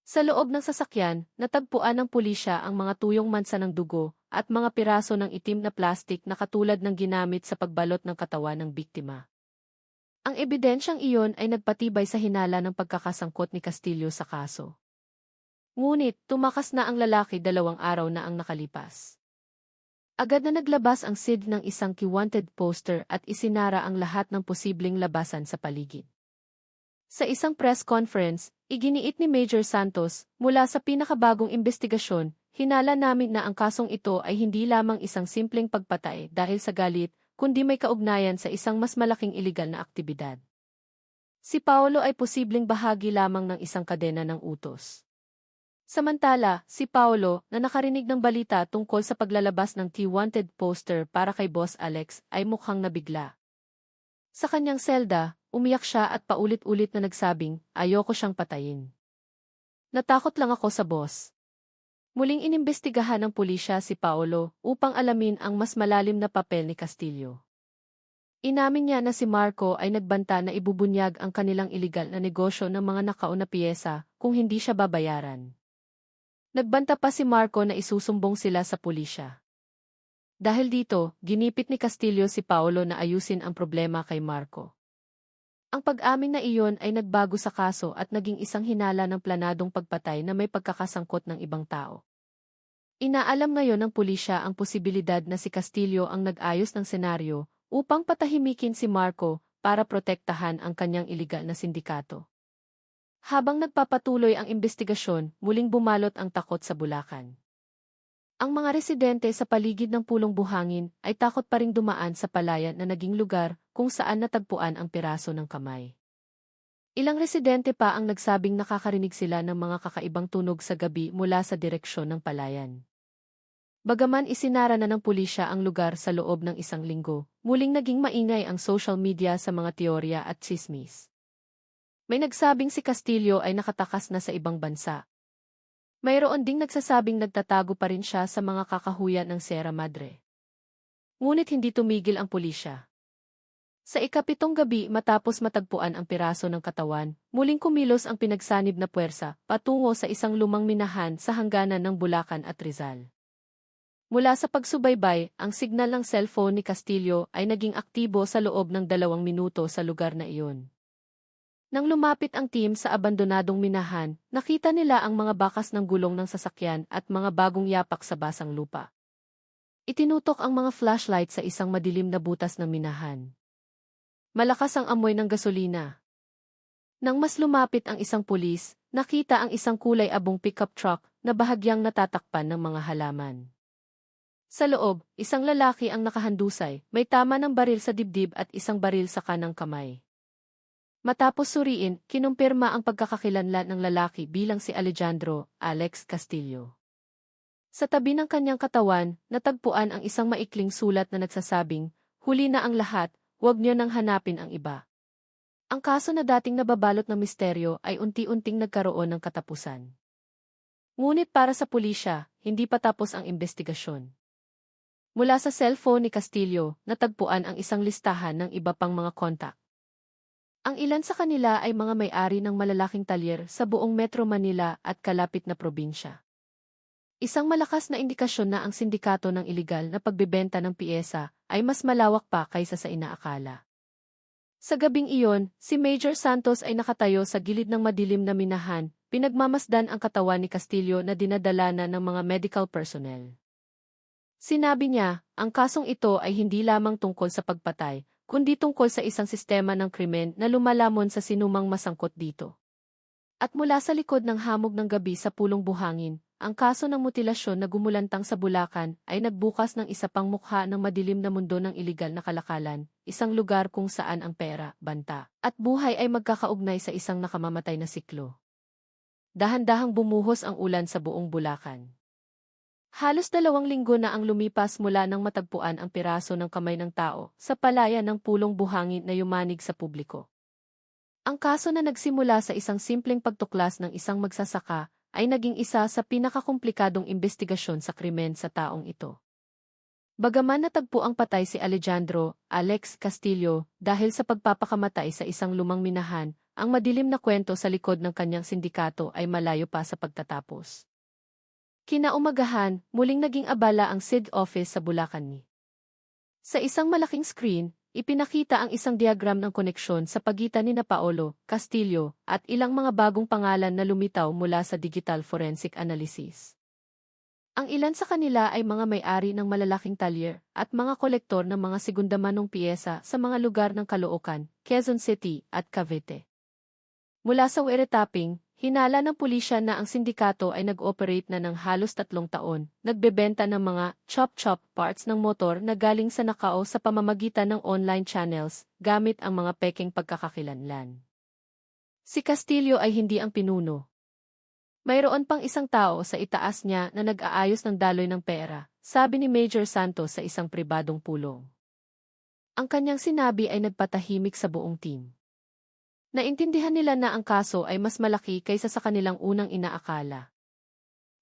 Sa loob ng sasakyan, natagpuan ng pulisya ang mga tuyong mansa ng dugo at mga piraso ng itim na plastik na katulad ng ginamit sa pagbalot ng katawan ng biktima. Ang ebidensyang iyon ay nagpatibay sa hinala ng pagkakasangkot ni Castillo sa kaso. Ngunit, tumakas na ang lalaki 2 araw na ang nakalipas. Agad na naglabas ang SID ng isang wanted poster at isinara ang lahat ng posibleng labasan sa paligid. Sa isang press conference, iginiit ni Major Santos, mula sa pinakabagong investigasyon, hinala namin na ang kasong ito ay hindi lamang isang simpleng pagpatay dahil sa galit, kundi may kaugnayan sa isang mas malaking iligal na aktibidad. Si Paolo ay posibleng bahagi lamang ng isang kadena ng utos. Samantala, si Paolo, na nakarinig ng balita tungkol sa paglalabas ng wanted poster para kay Boss Alex, ay mukhang nabigla. Sa kanyang selda, umiyak siya at paulit-ulit na nagsabing, ayoko siyang patayin. Natakot lang ako sa boss. Muling inimbestigahan ng pulisya si Paolo upang alamin ang mas malalim na papel ni Castillo. Inamin niya na si Marco ay nagbanta na ibubunyag ang kanilang iligal na negosyo ng mga nakauna piyesa kung hindi siya babayaran. Nagbanta pa si Marco na isusumbong sila sa pulisya. Dahil dito, ginipit ni Castillo si Paolo na ayusin ang problema kay Marco. Ang pag-amin na iyon ay nagbago sa kaso at naging isang hinala ng planadong pagpatay na may pagkakasangkot ng ibang tao. Inaalam ngayon ng pulisya ang posibilidad na si Castillo ang nag-ayos ng senaryo upang patahimikin si Marco para protektahan ang kanyang iligal na sindikato. Habang nagpapatuloy ang investigasyon, muling bumalot ang takot sa Bulacan. Ang mga residente sa paligid ng pulong buhangin ay takot pa ring dumaan sa palayan na naging lugar kung saan natagpuan ang piraso ng kamay. Ilang residente pa ang nagsabing nakakarinig sila ng mga kakaibang tunog sa gabi mula sa direksyon ng palayan. Bagaman isinara na ng pulisya ang lugar sa loob ng 1 linggo, muling naging maingay ang social media sa mga teorya at tsismis. May nagsabing si Castillo ay nakatakas na sa ibang bansa. Mayroon ding nagsasabing nagtatago pa rin siya sa mga kakahuyan ng Sierra Madre. Ngunit hindi tumigil ang pulisya. Sa ika-7 gabi matapos matagpuan ang piraso ng katawan, muling kumilos ang pinagsanib na puwersa patungo sa isang lumang minahan sa hangganan ng Bulacan at Rizal. Mula sa pagsubaybay, ang signal ng cellphone ni Castillo ay naging aktibo sa loob ng 2 minuto sa lugar na iyon. Nang lumapit ang team sa abandonadong minahan, nakita nila ang mga bakas ng gulong ng sasakyan at mga bagong yapak sa basang lupa. Itinutok ang mga flashlight sa isang madilim na butas ng minahan. Malakas ang amoy ng gasolina. Nang mas lumapit ang isang pulis, nakita ang isang kulay abong pickup truck na bahagyang natatakpan ng mga halaman. Sa loob, isang lalaki ang nakahandusay, may tama ng baril sa dibdib at isang baril sa kanang kamay. Matapos suriin, kinumpirma ang pagkakakilanlan ng lalaki bilang si Alejandro Alex Castillo. Sa tabi ng kanyang katawan, natagpuan ang isang maikling sulat na nagsasabing, huli na ang lahat, huwag niyo nang hanapin ang iba. Ang kaso na dating nababalot ng misteryo ay unti-unting nagkaroon ng katapusan. Ngunit para sa pulisya, hindi pa tapos ang investigasyon. Mula sa cellphone ni Castillo, natagpuan ang isang listahan ng iba pang mga kontak. Ang ilan sa kanila ay mga may-ari ng malalaking talyer sa buong Metro Manila at kalapit na probinsya. Isang malakas na indikasyon na ang sindikato ng iligal na pagbebenta ng piyesa ay mas malawak pa kaysa sa inaakala. Sa gabing iyon, si Major Santos ay nakatayo sa gilid ng madilim na minahan, pinagmamasdan ang katawan ni Castillo na dinadala na ng mga medical personnel. Sinabi niya, ang kasong ito ay hindi lamang tungkol sa pagpatay, kundi tungkol sa isang sistema ng krimen na lumalamon sa sinumang masangkot dito. At mula sa likod ng hamog ng gabi sa pulong buhangin, ang kaso ng mutilasyon na gumulantang sa Bulacan ay nagbukas ng isa pang mukha ng madilim na mundo ng iligal na kalakalan, isang lugar kung saan ang pera, banta, at buhay ay magkakaugnay sa isang nakamamatay na siklo. Dahan-dahang bumuhos ang ulan sa buong Bulacan. Halos 2 linggo na ang lumipas mula nang matagpuan ang piraso ng kamay ng tao sa palayan ng pulong buhangin na yumanig sa publiko. Ang kaso na nagsimula sa isang simpleng pagtuklas ng isang magsasaka ay naging isa sa pinakakomplikadong investigasyon sa krimen sa taong ito. Bagaman natagpo ang patay si Alejandro Alex Castillo dahil sa pagpapakamatay sa isang lumang minahan, ang madilim na kwento sa likod ng kanyang sindikato ay malayo pa sa pagtatapos. Kinaumagahan, muling naging abala ang SID office sa Bulacan. Sa isang malaking screen, ipinakita ang isang diagram ng koneksyon sa pagitan ni Paolo Castillo at ilang mga bagong pangalan na lumitaw mula sa digital forensic analysis. Ang ilan sa kanila ay mga may-ari ng malalaking talyer at mga kolektor ng mga segundamanong piyesa sa mga lugar ng Caloocan, Quezon City at Cavite. Mula sa wiretapping, hinala ng pulisya na ang sindikato ay nag-operate na ng halos 3 taon, nagbebenta ng mga chop-chop parts ng motor na galing sa Nakao sa pamamagitan ng online channels, gamit ang mga pekeng pagkakakilanlan. Si Castillo ay hindi ang pinuno. Mayroon pang isang tao sa itaas niya na nag-aayos ng daloy ng pera, sabi ni Major Santos sa isang pribadong pulong. Ang kanyang sinabi ay nagpatahimik sa buong team. Naintindihan nila na ang kaso ay mas malaki kaysa sa kanilang unang inaakala.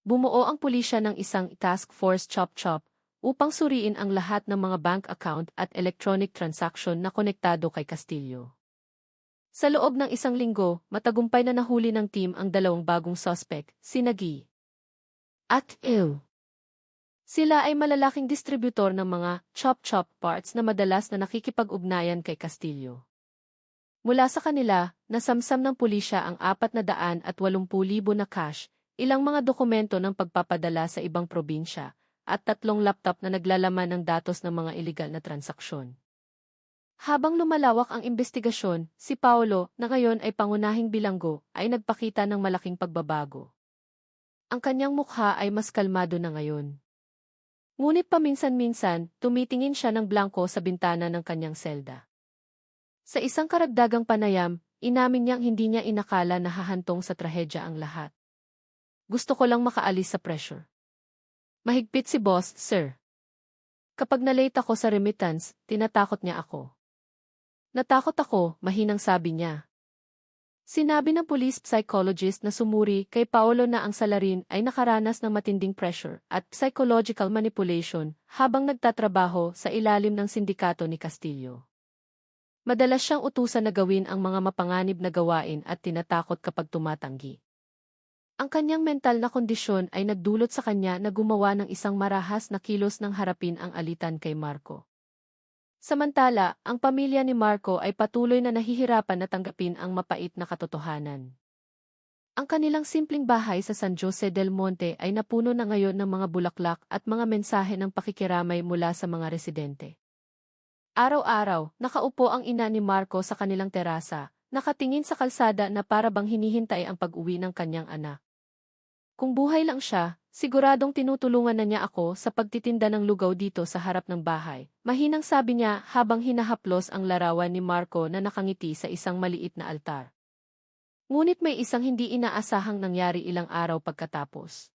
Bumuo ang pulisya ng isang task force chop-chop upang suriin ang lahat ng mga bank account at electronic transaction na konektado kay Castillo. Sa loob ng 1 linggo, matagumpay na nahuli ng team ang 2 bagong suspect, si Nagi at Ew. Sila ay malalaking distributor ng mga chop-chop parts na madalas na nakikipag-ugnayan kay Castillo. Mula sa kanila, nasamsam ng pulisya ang 480,000 na cash, ilang mga dokumento ng pagpapadala sa ibang probinsya, at 3 laptop na naglalaman ng datos ng mga iligal na transaksyon. Habang lumalawak ang investigasyon, si Paolo, na ngayon ay pangunahing bilanggo, ay nagpakita ng malaking pagbabago. Ang kanyang mukha ay mas kalmado na ngayon. Ngunit paminsan-minsan, tumitingin siya ng blanko sa bintana ng kanyang selda. Sa isang karagdagang panayam, inamin niyang hindi niya inakala na hahantong sa trahedya ang lahat. Gusto ko lang makaalis sa pressure. Mahigpit si boss, sir. Kapag nalate ako sa remittance, tinatakot niya ako. Natakot ako, mahinang sabi niya. Sinabi ng police psychologist na sumuri kay Paolo na ang salarin ay nakaranas ng matinding pressure at psychological manipulation habang nagtatrabaho sa ilalim ng sindikato ni Castillo. Madalas siyang utusan na gawin ang mga mapanganib na gawain at tinatakot kapag tumatanggi. Ang kanyang mental na kondisyon ay nagdulot sa kanya na gumawa ng isang marahas na kilos ng harapin ang alitan kay Marco. Samantala, ang pamilya ni Marco ay patuloy na nahihirapan na tanggapin ang mapait na katotohanan. Ang kanilang simpleng bahay sa San Jose del Monte ay napuno na ngayon ng mga bulaklak at mga mensahe ng pakikiramay mula sa mga residente. Araw-araw, nakaupo ang ina ni Marco sa kanilang terasa, nakatingin sa kalsada na para bang hinihintay ang pag-uwi ng kanyang anak. Kung buhay lang siya, siguradong tinutulungan na niya ako sa pagtitinda ng lugaw dito sa harap ng bahay. Mahinang sabi niya habang hinahaplos ang larawan ni Marco na nakangiti sa isang maliit na altar. Ngunit may isang hindi inaasahang nangyari ilang araw pagkatapos.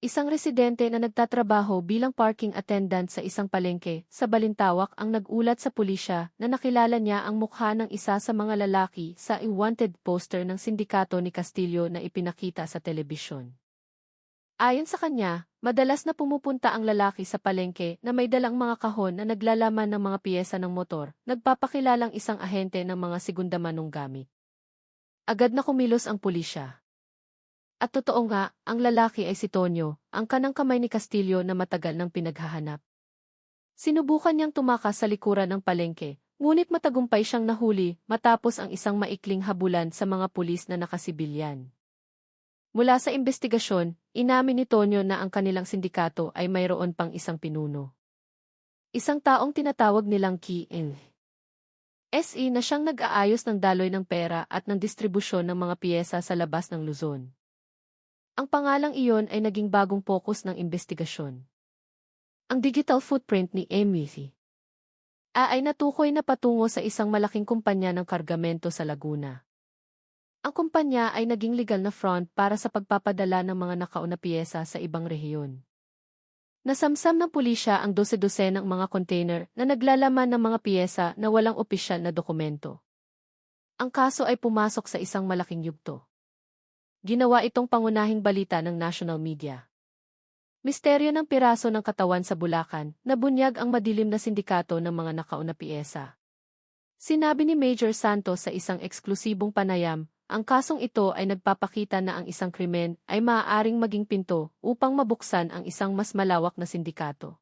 Isang residente na nagtatrabaho bilang parking attendant sa isang palengke sa Balintawak ang nag-ulat sa pulisya na nakilala niya ang mukha ng isa sa mga lalaki sa wanted poster ng sindikato ni Castillo na ipinakita sa telebisyon. Ayon sa kanya, madalas na pumupunta ang lalaki sa palengke na may dalang mga kahon na naglalaman ng mga piyesa ng motor, nagpapakilalang isang ahente ng mga segundamanong gamit. Agad na kumilos ang pulisya. At totoo nga, ang lalaki ay si Tonyo, ang kanang kamay ni Castillo na matagal nang pinaghahanap. Sinubukan niyang tumakas sa likuran ng palengke, ngunit matagumpay siyang nahuli matapos ang isang maikling habulan sa mga pulis na nakasibilyan. Mula sa investigasyon, inamin ni Tonyo na ang kanilang sindikato ay mayroon pang isang pinuno. Isang taong tinatawag nilang Ki-in. SE na siyang nag-aayos ng daloy ng pera at ng distribusyon ng mga piyesa sa labas ng Luzon. Ang pangalang iyon ay naging bagong focus ng investigasyon. Ang digital footprint ni Emily ay natukoy na patungo sa isang malaking kumpanya ng kargamento sa Laguna. Ang kumpanya ay naging legal na front para sa pagpapadala ng mga nakauna piyesa sa ibang rehiyon. Nasamsam ng pulisya ang 12 ng mga container na naglalaman ng mga piyesa na walang opisyal na dokumento. Ang kaso ay pumasok sa isang malaking yugto. Ginawa itong pangunahing balita ng national media. Misteryo ng piraso ng katawan sa Bulacan, nabunyag ang madilim na sindikato ng mga nakauna piyesa. Sinabi ni Major Santos sa isang eksklusibong panayam, ang kasong ito ay nagpapakita na ang isang krimen ay maaaring maging pinto upang mabuksan ang isang mas malawak na sindikato.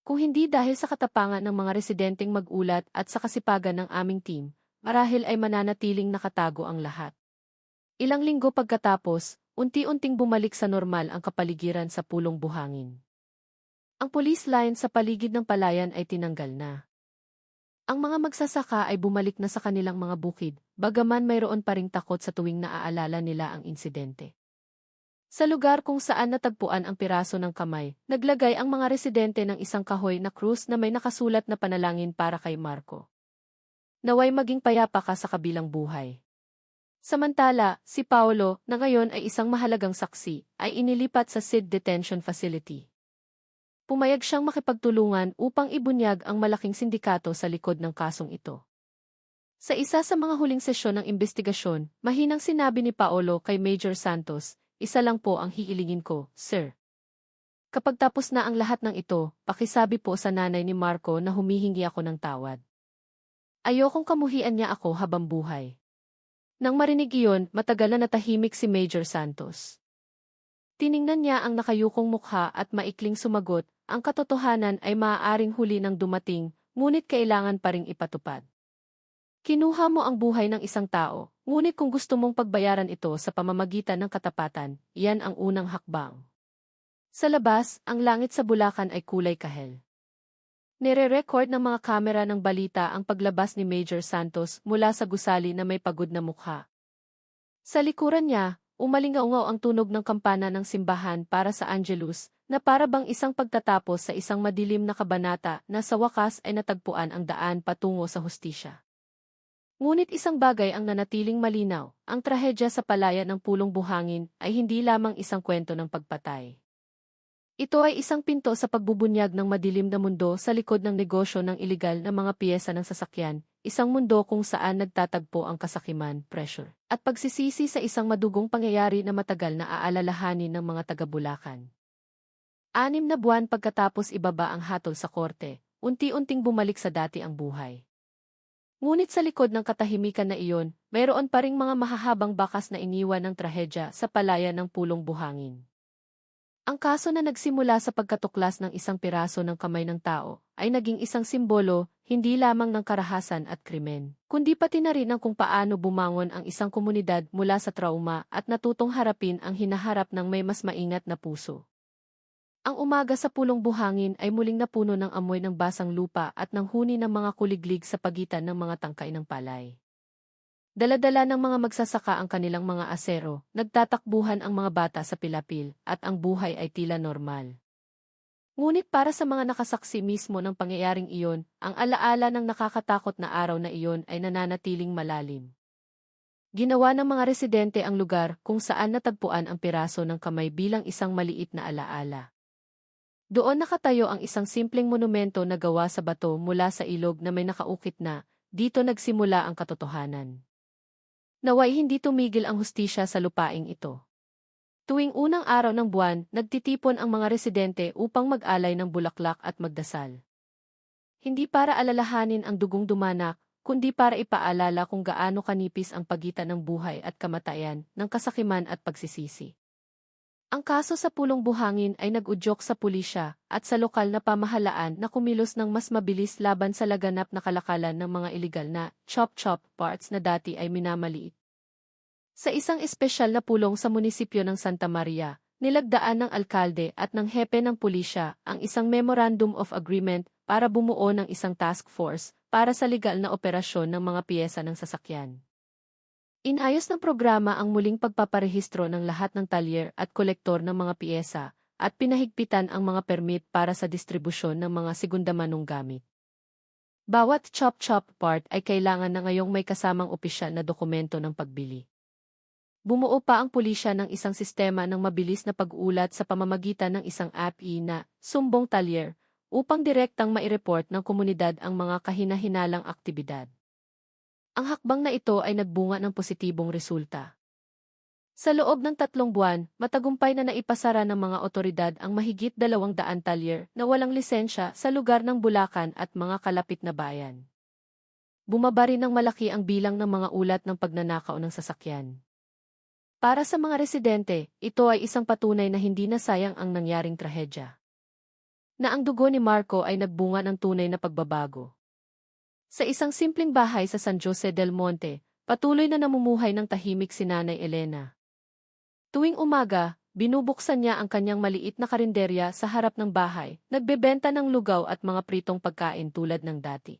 Kung hindi dahil sa katapangan ng mga residenteng mag-ulat at sa kasipagan ng aming team, marahil ay mananatiling nakatago ang lahat. Ilang linggo pagkatapos, unti-unting bumalik sa normal ang kapaligiran sa Pulong Buhangin. Ang police line sa paligid ng palayan ay tinanggal na. Ang mga magsasaka ay bumalik na sa kanilang mga bukid, bagaman mayroon pa ring takot sa tuwing naaalala nila ang insidente. Sa lugar kung saan natagpuan ang piraso ng kamay, naglagay ang mga residente ng isang kahoy na krus na may nakasulat na panalangin para kay Marco. Naway maging payapa ka sa kabilang buhay. Samantala, si Paolo, na ngayon ay isang mahalagang saksi, ay inilipat sa SID Detention Facility. Pumayag siyang makipagtulungan upang ibunyag ang malaking sindikato sa likod ng kasong ito. Sa isa sa mga huling sesyon ng investigasyon, mahinang sinabi ni Paolo kay Major Santos, "Isa lang po ang hiilingin ko, sir. Kapag tapos na ang lahat ng ito, pakisabi po sa nanay ni Marco na humihingi ako ng tawad. Ayokong kamuhian niya ako habang buhay." Nang marinig iyon, matagal na natahimik si Major Santos. Tiningnan niya ang nakayukong mukha at maikling sumagot, ang katotohanan ay maaaring huli nang dumating, ngunit kailangan pa ring ipatupad. Kinuha mo ang buhay ng isang tao, ngunit kung gusto mong pagbayaran ito sa pamamagitan ng katapatan, iyan ang unang hakbang. Sa labas, ang langit sa Bulacan ay kulay kahel. Nire-record ng mga kamera ng balita ang paglabas ni Major Santos mula sa gusali na may pagod na mukha. Sa likuran niya, umalingaungaw ang tunog ng kampana ng simbahan para sa Angelus, na para bang isang pagtatapos sa isang madilim na kabanata na sa wakas ay natagpuan ang daan patungo sa hustisya. Ngunit isang bagay ang nanatiling malinaw, ang trahedya sa palayan ng Pulong Buhangin ay hindi lamang isang kwento ng pagpatay. Ito ay isang pinto sa pagbubunyag ng madilim na mundo sa likod ng negosyo ng ilegal na mga piyesa ng sasakyan, isang mundo kung saan nagtatagpo ang kasakiman, pressure, at pagsisisi sa isang madugong pangyayari na matagal na aalalahanin ng mga taga-Bulacan. 6 na buwan pagkatapos ibaba ang hatol sa korte, unti-unting bumalik sa dati ang buhay. Ngunit sa likod ng katahimikan na iyon, mayroon pa ring mga mahahabang bakas na iniwan ng trahedya sa palayan ng Pulong Buhangin. Ang kaso na nagsimula sa pagkatuklas ng isang piraso ng kamay ng tao ay naging isang simbolo, hindi lamang ng karahasan at krimen, kundi pati na rin ang kung paano bumangon ang isang komunidad mula sa trauma at natutong harapin ang hinaharap ng may mas maingat na puso. Ang umaga sa Pulong Buhangin ay muling napuno ng amoy ng basang lupa at ng huni ng mga kuliglig sa pagitan ng mga tangkay ng palay. Dala-dala ng mga magsasaka ang kanilang mga asero, nagtatakbuhan ang mga bata sa pilapil, at ang buhay ay tila normal. Ngunit para sa mga nakasaksi mismo ng pangyayaring iyon, ang alaala ng nakakatakot na araw na iyon ay nananatiling malalim. Ginawa ng mga residente ang lugar kung saan natagpuan ang piraso ng kamay bilang isang maliit na alaala. Doon nakatayo ang isang simpleng monumento na gawa sa bato mula sa ilog na may nakaukit na, dito nagsimula ang katotohanan. Naway hindi tumigil ang hustisya sa lupaing ito. Tuwing unang araw ng buwan, nagtitipon ang mga residente upang mag-alay ng bulaklak at magdasal. Hindi para alalahanin ang dugong dumanak, kundi para ipaalala kung gaano kanipis ang pagitan ng buhay at kamatayan, ng kasakiman at pagsisisi. Ang kaso sa pulong buhangin ay nag-udyok sa pulisya at sa lokal na pamahalaan na kumilos ng mas mabilis laban sa laganap na kalakalan ng mga iligal na chop-chop parts na dati ay minamaliit. Sa isang espesyal na pulong sa munisipyo ng Santa Maria, nilagdaan ng alkalde at ng hepe ng pulisya ang isang Memorandum of Agreement para bumuo ng isang task force para sa legal na operasyon ng mga piyesa ng sasakyan. Inayos ng programa ang muling pagpaparehistro ng lahat ng talyer at kolektor ng mga piyesa at pinahigpitan ang mga permit para sa distribusyon ng mga segundamanong gamit. Bawat chop-chop part ay kailangan na ngayong may kasamang opisyal na dokumento ng pagbili. Bumuo pa ang pulisya ng isang sistema ng mabilis na pag-ulat sa pamamagitan ng isang app na Sumbong Talyer upang direktang maireport ng komunidad ang mga kahina-hinalang aktibidad. Ang hakbang na ito ay nagbunga ng positibong resulta. Sa loob ng 3 buwan, matagumpay na naipasara ng mga otoridad ang mahigit 200 talyer na walang lisensya sa lugar ng Bulacan at mga kalapit na bayan. Bumaba rin ng malaki ang bilang ng mga ulat ng pagnanakaw ng sasakyan. Para sa mga residente, ito ay isang patunay na hindi na sayang ang nangyaring trahedya. Na ang dugo ni Marco ay nagbunga ng tunay na pagbabago. Sa isang simpleng bahay sa San Jose del Monte, patuloy na namumuhay ng tahimik si Nanay Elena. Tuwing umaga, binubuksan niya ang kanyang maliit na karinderya sa harap ng bahay, nagbebenta ng lugaw at mga pritong pagkain tulad ng dati.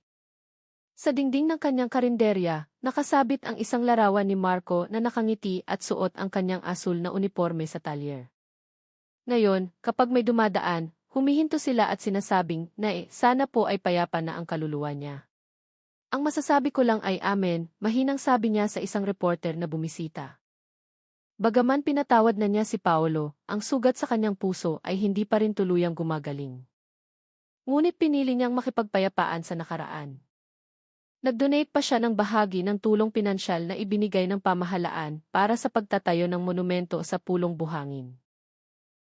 Sa dingding ng kanyang karinderya, nakasabit ang isang larawan ni Marco na nakangiti at suot ang kanyang asul na uniforme sa talyer. Ngayon, kapag may dumadaan, humihinto sila at sinasabing na sana po ay payapa na ang kaluluwa niya. Ang masasabi ko lang ay amen, mahinang sabi niya sa isang reporter na bumisita. Bagaman pinatawad na niya si Paolo, ang sugat sa kanyang puso ay hindi pa rin tuluyang gumagaling. Ngunit pinili niyang makipagpayapaan sa nakaraan. Nag-donate pa siya ng bahagi ng tulong pinansyal na ibinigay ng pamahalaan para sa pagtatayo ng monumento sa pulong buhangin.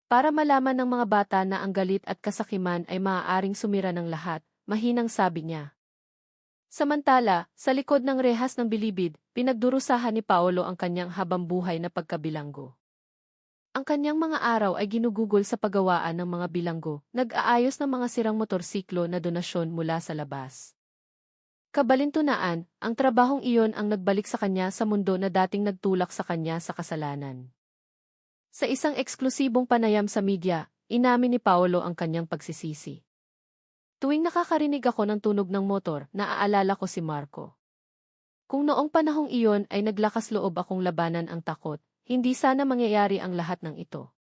Para malaman ng mga bata na ang galit at kasakiman ay maaaring sumira ng lahat, mahinang sabi niya. Samantala, sa likod ng rehas ng bilibid, pinagdurusahan ni Paolo ang kanyang habambuhay na pagkabilanggo. Ang kanyang mga araw ay ginugugol sa paggawaan ng mga bilanggo, nag-aayos ng mga sirang motorsiklo na donasyon mula sa labas. Kabalintunaan, ang trabahong iyon ang nagbalik sa kanya sa mundo na dating nagtulak sa kanya sa kasalanan. Sa isang eksklusibong panayam sa media, inamin ni Paolo ang kanyang pagsisisi. Tuwing nakakarinig ako ng tunog ng motor, naaalala ko si Marco. Kung noong panahong iyon ay naglakas loob akong labanan ang takot, hindi sana mangyayari ang lahat ng ito.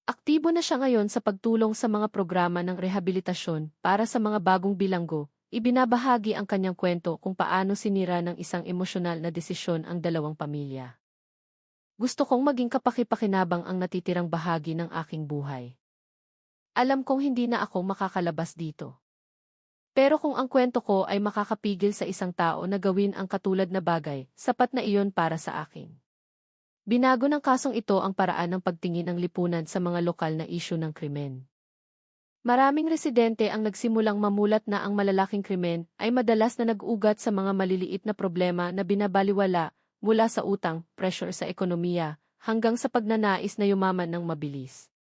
Aktibo na siya ngayon sa pagtulong sa mga programa ng rehabilitasyon para sa mga bagong bilanggo, ibinabahagi ang kanyang kwento kung paano sinira ng isang emosyonal na desisyon ang dalawang pamilya. Gusto kong maging kapaki-pakinabang ang natitirang bahagi ng aking buhay. Alam kong hindi na ako makakalabas dito. Pero kung ang kwento ko ay makakapigil sa isang tao na gawin ang katulad na bagay, sapat na iyon para sa akin. Binago ng kasong ito ang paraan ng pagtingin ng lipunan sa mga lokal na isyu ng krimen. Maraming residente ang nagsimulang mamulat na ang malalaking krimen ay madalas na nag-ugat sa mga maliliit na problema na binabaliwala mula sa utang, pressure sa ekonomiya, hanggang sa pagnanais na yumaman ng mabilis.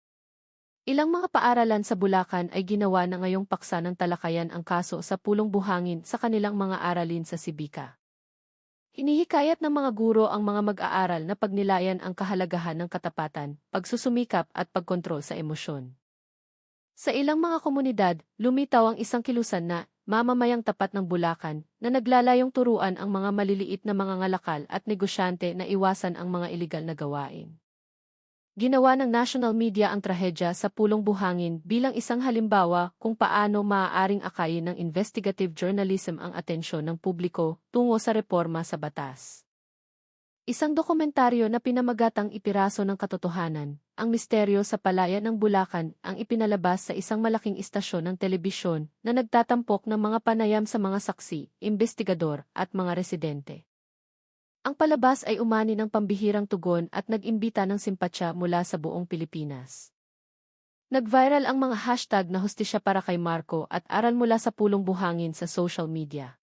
Ilang mga paaralan sa Bulacan ay ginawa na ngayong paksa ng talakayan ang kaso sa pulong buhangin sa kanilang mga aralin sa Sibica. Hinihikayat ng mga guro ang mga mag-aaral na pagnilayan ang kahalagahan ng katapatan, pagsusumikap at pagkontrol sa emosyon. Sa ilang mga komunidad, lumitaw ang isang kilusan na mamamayang tapat ng Bulacan na naglalayong turuan ang mga maliliit na mga ngalakal at negosyante na iwasan ang mga iligal na gawain. Ginawa ng national media ang trahedya sa pulong buhangin bilang isang halimbawa kung paano maaaring akayin ng investigative journalism ang atensyon ng publiko tungo sa reforma sa batas. Isang dokumentaryo na pinamagatang Ipiraso ng Katotohanan, ang misteryo sa palayan ng Bulacan ang ipinalabas sa isang malaking istasyon ng telebisyon na nagtatampok ng mga panayam sa mga saksi, investigador at mga residente. Ang palabas ay umani ng pambihirang tugon at nag-imbita ng simpatya mula sa buong Pilipinas. Nag-viral ang mga hashtag na hustisya para kay Marco at aral mula sa pulong buhangin sa social media.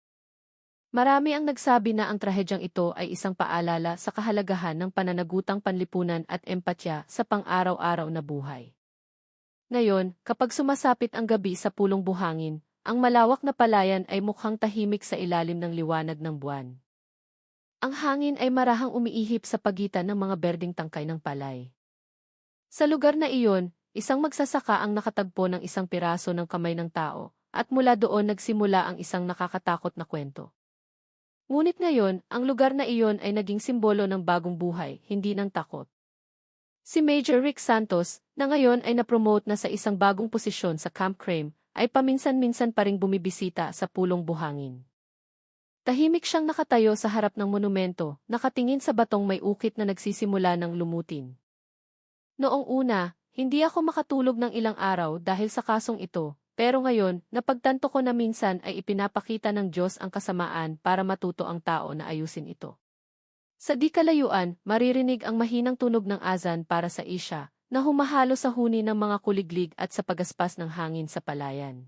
Marami ang nagsabi na ang trahedyang ito ay isang paalala sa kahalagahan ng pananagutang panlipunan at empatya sa pang-araw-araw na buhay. Ngayon, kapag sumasapit ang gabi sa pulong buhangin, ang malawak na palayan ay mukhang tahimik sa ilalim ng liwanag ng buwan. Ang hangin ay marahang umiihip sa pagitan ng mga berdeng tangkay ng palay. Sa lugar na iyon, isang magsasaka ang nakatagpo ng isang piraso ng kamay ng tao, at mula doon nagsimula ang isang nakakatakot na kwento. Ngunit ngayon, ang lugar na iyon ay naging simbolo ng bagong buhay, hindi ng takot. Si Major Rick Santos, na ngayon ay napromote na sa isang bagong posisyon sa Camp Crame, ay paminsan-minsan pa ring bumibisita sa pulong buhangin. Tahimik siyang nakatayo sa harap ng monumento, nakatingin sa batong may ukit na nagsisimula ng lumutin. Noong una, hindi ako makatulog ng ilang araw dahil sa kasong ito. Pero ngayon, napagtanto ko na minsan ay ipinapakita ng Diyos ang kasamaan para matuto ang tao na ayusin ito. Sa di kalayuan, maririnig ang mahinang tunog ng azan para sa isya, na humahalo sa huni ng mga kuliglig at sa pagaspas ng hangin sa palayan.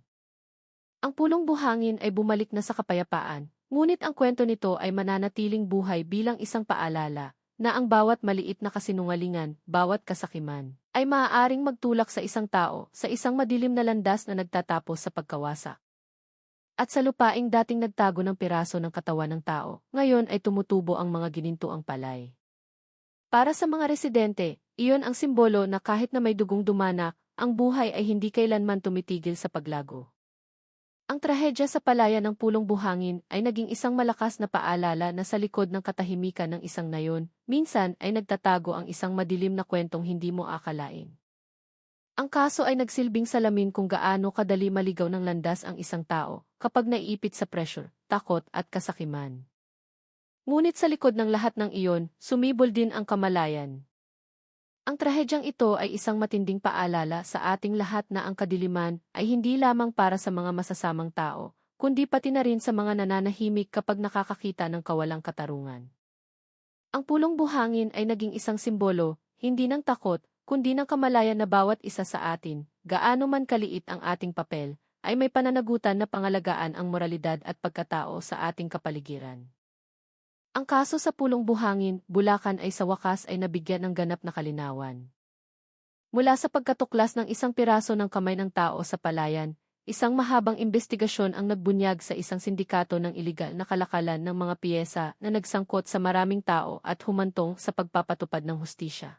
Ang pulong buhangin ay bumalik na sa kapayapaan, ngunit ang kwento nito ay mananatiling buhay bilang isang paalala, na ang bawat maliit na kasinungalingan, bawat kasakiman, ay maaaring magtulak sa isang tao sa isang madilim na landas na nagtatapos sa pagkawasak. At sa lupaing dating nagtago ng piraso ng katawan ng tao, ngayon ay tumutubo ang mga ginintuang palay. Para sa mga residente, iyon ang simbolo na kahit na may dugong dumanak, ang buhay ay hindi kailanman tumitigil sa paglago. Ang trahedya sa palayan ng pulong buhangin ay naging isang malakas na paalala na sa likod ng katahimikan ng isang nayon, minsan ay nagtatago ang isang madilim na kwentong hindi mo akalain. Ang kaso ay nagsilbing salamin kung gaano kadali maligaw ng landas ang isang tao kapag naiipit sa pressure, takot at kasakiman. Ngunit sa likod ng lahat ng iyon, sumibol din ang kamalayan. Ang trahedyang ito ay isang matinding paalala sa ating lahat na ang kadiliman ay hindi lamang para sa mga masasamang tao, kundi pati na rin sa mga nananahimik kapag nakakakita ng kawalang katarungan. Ang pulong buhangin ay naging isang simbolo, hindi ng takot, kundi ng kamalayan na bawat isa sa atin, gaano man kaliit ang ating papel, ay may pananagutan na pangalagaan ang moralidad at pagkatao sa ating kapaligiran. Ang kaso sa pulong buhangin, Bulacan ay sa wakas ay nabigyan ng ganap na kalinawan. Mula sa pagkatuklas ng isang piraso ng kamay ng tao sa palayan, isang mahabang investigasyon ang nagbunyag sa isang sindikato ng iligal na kalakalan ng mga piyesa na nagsangkot sa maraming tao at humantong sa pagpapatupad ng hustisya.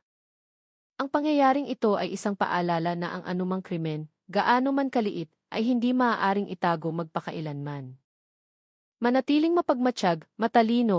Ang pangyayaring ito ay isang paalala na ang anumang krimen, gaano man kaliit, ay hindi maaaring itago magpakailanman. Manatiling mapagmatsyag, matalino,